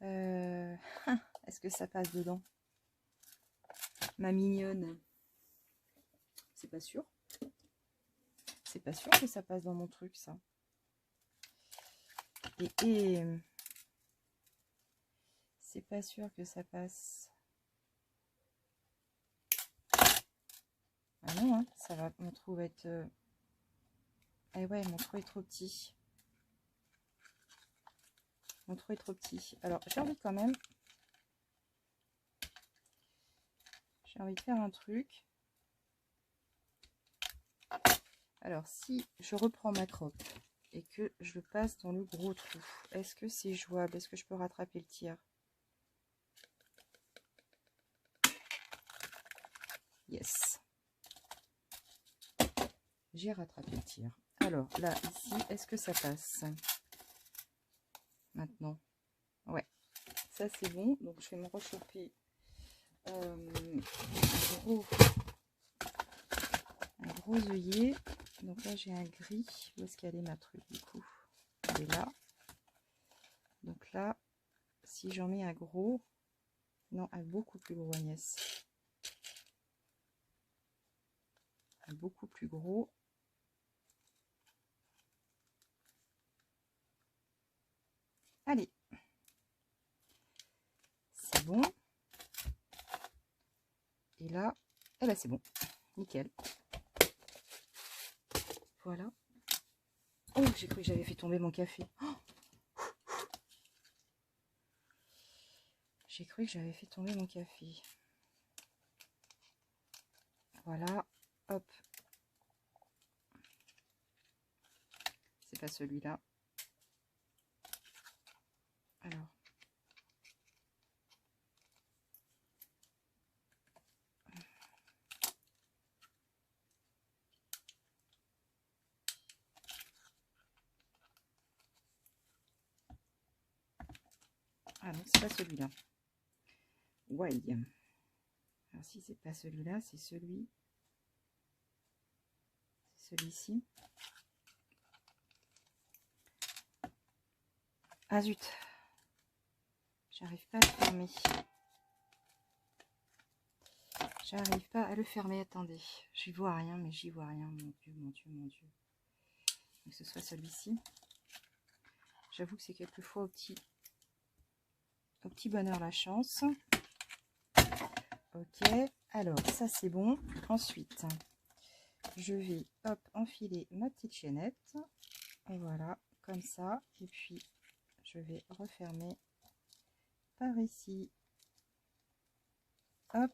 S1: Est-ce que ça passe dedans? Ma mignonne. C'est pas sûr. C'est pas sûr que ça passe dans mon truc, ça. Et c'est pas sûr que ça passe. Ah non, hein, ça va, mon trou va être... Eh ouais, mon trou est trop petit. Mon trou est trop petit. Alors, j'ai envie quand même... J'ai envie de faire un truc. Alors, si je reprends ma crotte et que je le passe dans le gros trou, est-ce que c'est jouable? Est-ce que je peux rattraper le tir? Yes. J'ai rattrapé le tir. Alors, là, ici, est-ce que ça passe? Maintenant. Ouais. Ça, c'est bon. Donc, je vais me rechoper un gros œillet. Donc là, j'ai un gris. Où est-ce qu'elle est ma truc, du coup? Elle est là. Donc là, si j'en mets un gros... Non, un beaucoup plus gros, Agnès. Un beaucoup plus gros. Allez. C'est bon. Et là, eh ben c'est bon. Nickel. Voilà. Oh, j'ai cru que j'avais fait tomber mon café. Oh, j'ai cru que j'avais fait tomber mon café. Voilà. Hop. C'est pas celui-là. Alors. Ah non, c'est pas celui-là. Wild. Alors si c'est pas celui-là, c'est celui. C'est celui-ci. Ah zut. J'arrive pas à le fermer. J'arrive pas à le fermer. Attendez. J'y vois rien, mais j'y vois rien. Mon Dieu, mon Dieu, mon Dieu. Que ce soit celui-ci. J'avoue que c'est quelquefois au petit. au petit bonheur la chance. Ok, alors ça c'est bon. Ensuite, je vais hop enfiler ma petite chaînette. Et voilà, comme ça. Et puis, je vais refermer par ici. Hop.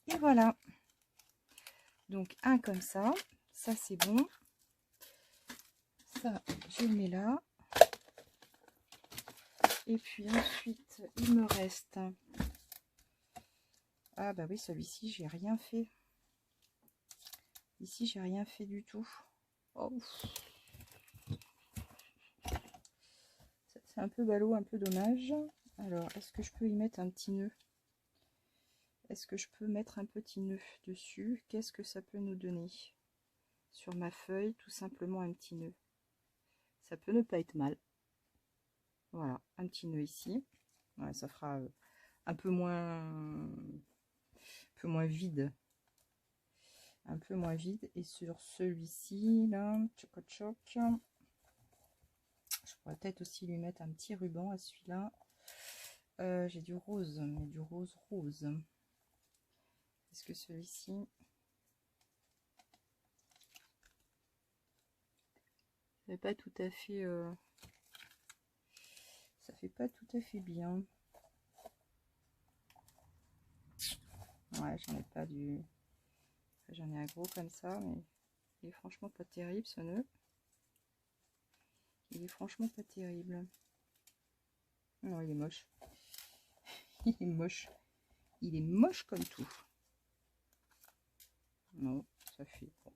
S1: Et voilà. Donc, un comme ça. Ça, c'est bon. Ça, je le mets là. Et puis ensuite, il me reste... Ah bah oui, celui-ci, j'ai rien fait. Ici, j'ai rien fait du tout. Oh. C'est un peu ballot, un peu dommage. Alors, est-ce que je peux y mettre un petit nœud? Est-ce que je peux mettre un petit nœud dessus? Qu'est-ce que ça peut nous donner? Sur ma feuille, tout simplement un petit nœud. Ça peut ne pas être mal. Voilà, un petit nœud ici. Ouais, ça fera un peu moins vide. Un peu moins vide. Et sur celui-ci, là, tchoc, je pourrais peut-être aussi lui mettre un petit ruban à celui-là. J'ai du rose, mais du rose. Est-ce que celui-ci... ça fait pas tout à fait... ça fait pas tout à fait bien. Ouais, j'en ai pas du... J'en ai un gros comme ça, mais il est franchement pas terrible ce nœud. Il est franchement pas terrible. Non, il est moche. Il est moche. Il est moche comme tout. Non, ça fait... Bon.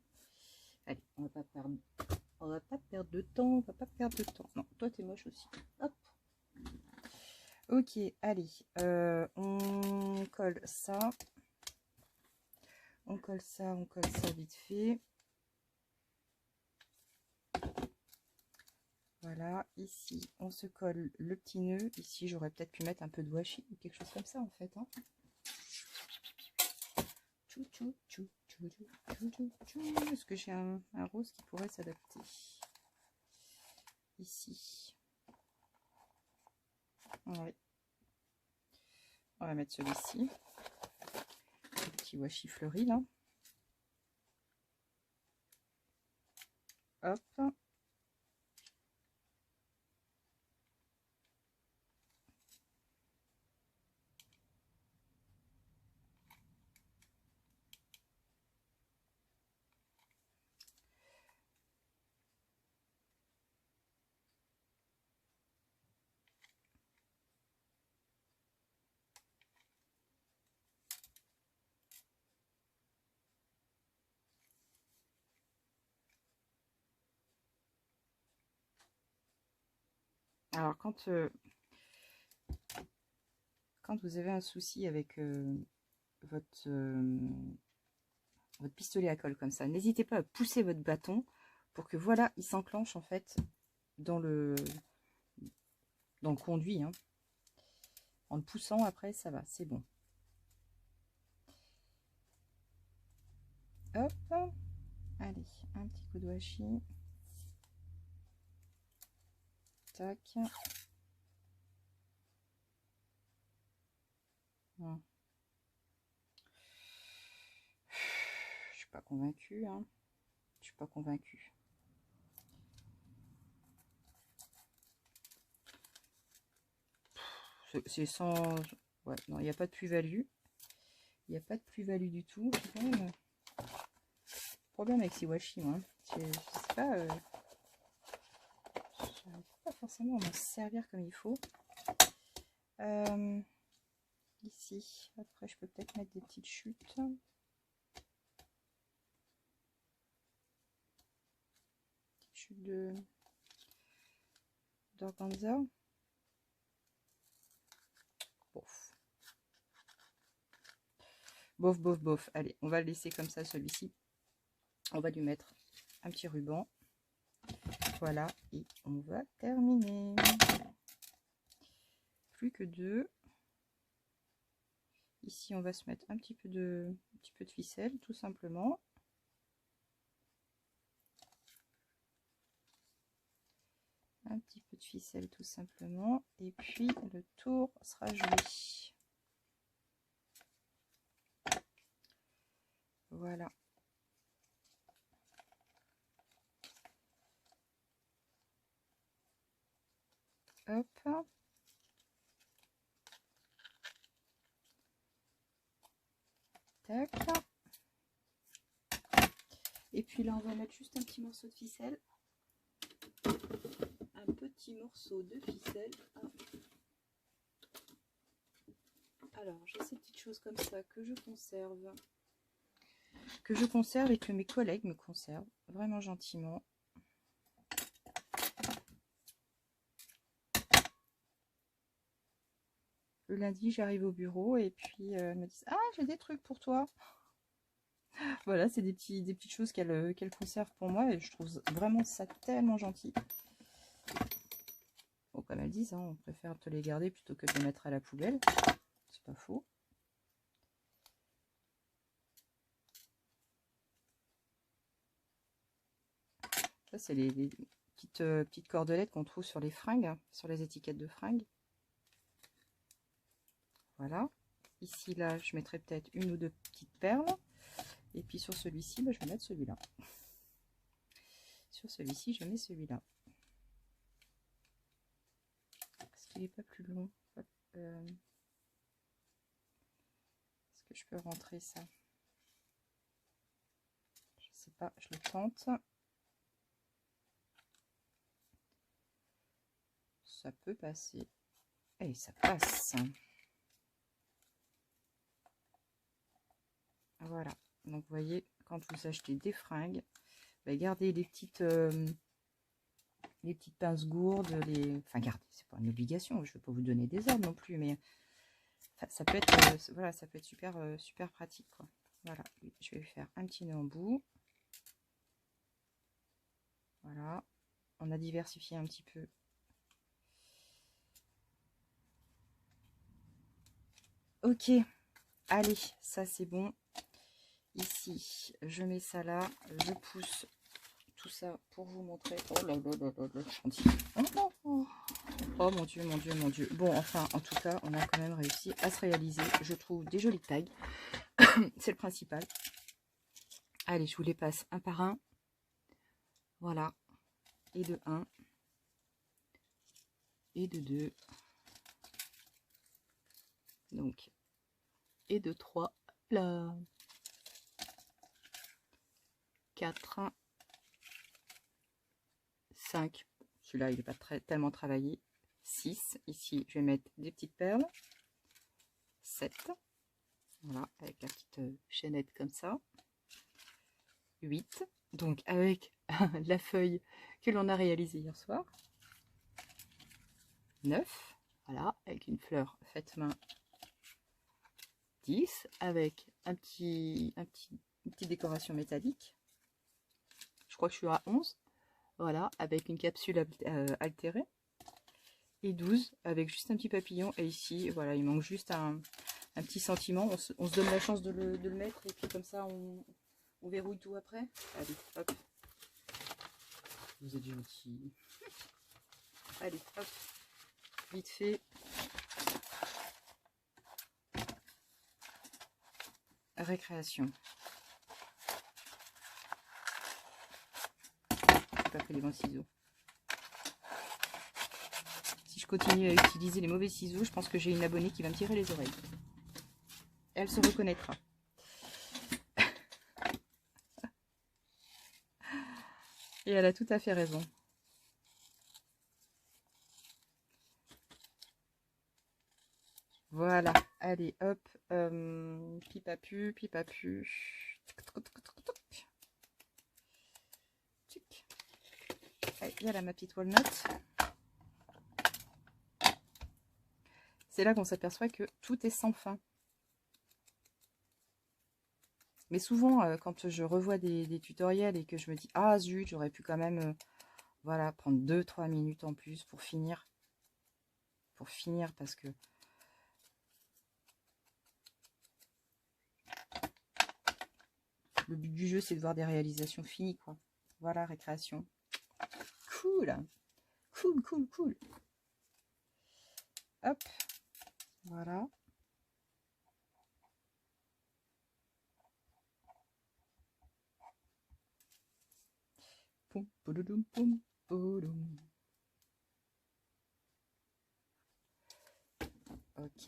S1: Allez, on va pas perdre de temps. On va pas perdre de temps. Non, toi t'es moche aussi. Hop. Ok, allez. On colle ça. On colle ça vite fait. Voilà, ici on se colle le petit nœud. Ici j'aurais peut-être pu mettre un peu de washi ou quelque chose comme ça en fait. Hein. Est-ce que j'ai un rose qui pourrait s'adapter? Ici. Ouais. On va mettre celui-ci. Le petit washi fleuri là. Hop. Alors quand vous avez un souci avec votre pistolet à colle comme ça, n'hésitez pas à pousser votre bâton pour que voilà, il s'enclenche en fait dans le conduit. Hein. En le poussant après, ça va, c'est bon. Hop, allez, un petit coup de washi. Tac. Bon. Je suis pas convaincue, hein. Je suis pas convaincue. C'est sans... Ouais, non, il n'y a pas de plus-value. Il n'y a pas de plus-value du tout. J'ai quand même problème avec ces washi, moi. Je sais pas... j'arrive pas forcément à m'en servir comme il faut. Ici, après, je peux peut-être mettre des petites chutes. Chutes d'organza. Bof. Bof, bof, bof. Allez, on va le laisser comme ça, celui-ci. On va lui mettre un petit ruban. Voilà, et on va terminer. Plus que deux. Ici, on va se mettre un petit peu de ficelle, tout simplement. un petit peu de ficelle tout simplement. Et puis le tour sera joli. Voilà. Hop. Tac. Et puis là, on va mettre juste un petit morceau de ficelle. Un petit morceau de ficelle. Alors, j'ai ces petites choses comme ça que je conserve. Et que mes collègues me conservent vraiment gentiment. Le lundi, j'arrive au bureau et puis elles me disent « Ah, j'ai des trucs pour toi !» Voilà, c'est des petites choses qu'elles conservent pour moi et je trouve vraiment ça tellement gentil. Bon, comme elles disent, hein, on préfère te les garder plutôt que de les mettre à la poubelle. C'est pas faux. Ça, c'est les petites cordelettes qu'on trouve sur les fringues, hein, sur les étiquettes de fringues. Voilà. Ici, là, je mettrai peut-être une ou deux petites perles. Et puis sur celui-ci, bah, je vais mettre celui-là. Sur celui-ci, je mets celui-là. Parce qu'il n'est pas plus long. Est-ce que je peux rentrer ça? Je sais pas, je le tente. Ça peut passer. Et ça passe. Voilà. Donc, vous voyez, quand vous achetez des fringues, bah, gardez les petites pinces gourdes. Enfin, gardez, c'est pas une obligation. Je ne vais pas vous donner des ordres non plus, mais ça peut être, voilà, ça peut être super, super pratique, quoi. Voilà, je vais lui faire un petit nœud en bout. Voilà, on a diversifié un petit peu. Ok, allez, ça c'est bon. Ici, je mets ça là, je pousse tout ça pour vous montrer. Oh là là là là, le chantier. Oh mon dieu, mon dieu, mon dieu. Bon, enfin, en tout cas, on a quand même réussi à se réaliser. Je trouve des jolies tailles. C'est le principal. Allez, je vous les passe un par un. Voilà. Et de 1. Et de 2. Donc, et de 3. Là. 4. 5. Celui-là, il n'est pas tellement travaillé. 6. Ici, je vais mettre des petites perles. 7. Voilà, avec la petite chaînette comme ça. 8. Donc, avec la feuille que l'on a réalisée hier soir. 9. Voilà, avec une fleur faite main. 10. Avec une petite décoration métallique. Je crois que je suis à 11. Voilà, avec une capsule altérée. Et 12, avec juste un petit papillon. Et ici, voilà, il manque juste un petit sentiment. On se donne la chance de le mettre. Et puis comme ça, on verrouille tout après. Allez, hop. Vous êtes gentils. Allez, hop. Vite fait. Récréation. J'ai pas pris les bons ciseaux. Si je continue à utiliser les mauvais ciseaux, je pense que j'ai une abonnée qui va me tirer les oreilles. Elle se reconnaîtra. Et elle a tout à fait raison. Voilà, allez, hop, pipapu, pipapu. Allez, voilà ma petite walnut. C'est là qu'on s'aperçoit que tout est sans fin. Mais souvent, quand je revois des tutoriels et que je me dis « Ah zut, j'aurais pu quand même voilà, prendre 2-3 minutes en plus pour finir. » Pour finir, parce que le but du jeu, c'est de voir des réalisations finies, quoi. Voilà, récréation. Cool. Cool, cool, cool. Hop, voilà. Poum, pouloudoum, poum, pouloum. Ok,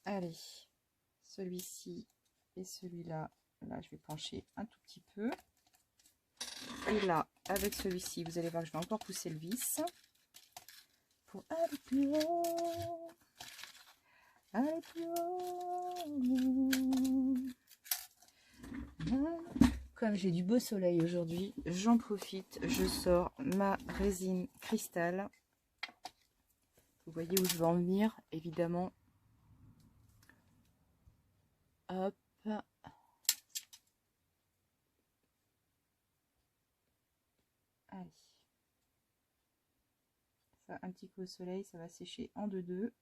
S1: allez, celui-ci et celui-là, là je vais pencher un tout petit peu. Et là, avec celui-ci, vous allez voir que je vais encore pousser le vis pour aller plus haut. Aller plus haut. Comme j'ai du beau soleil aujourd'hui, j'en profite, je sors ma résine cristal. Vous voyez où je veux en venir, évidemment. Hop. Allez. Ça, un petit coup au soleil, ça va sécher en deux.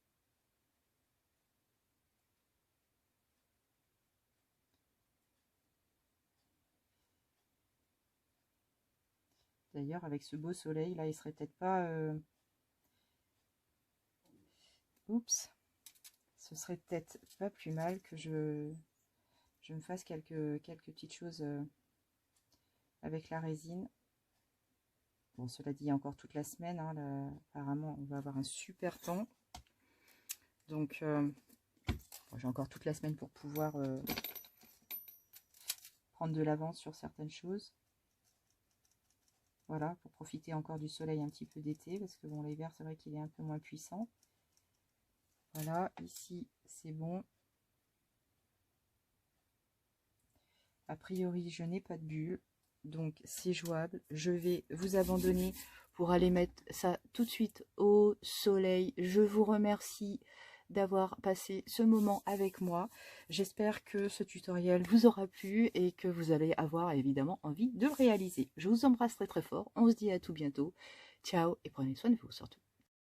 S1: D'ailleurs, avec ce beau soleil, là, il serait peut-être pas... Oups. Ce serait peut-être pas plus mal que je me fasse quelques petites choses avec la résine. Bon, cela dit, il y a encore toute la semaine. Hein, là, apparemment, on va avoir un super temps. Donc, bon, j'ai encore toute la semaine pour pouvoir prendre de l'avance sur certaines choses. Voilà, pour profiter encore du soleil un petit peu d'été. Parce que bon, l'hiver, c'est vrai qu'il est un peu moins puissant. Voilà, ici, c'est bon. A priori, je n'ai pas de bulle. Donc, c'est jouable. Je vais vous abandonner pour aller mettre ça tout de suite au soleil. Je vous remercie d'avoir passé ce moment avec moi. J'espère que ce tutoriel vous aura plu et que vous allez avoir évidemment envie de le réaliser. Je vous embrasse très très fort. On se dit à tout bientôt. Ciao et prenez soin de vous surtout.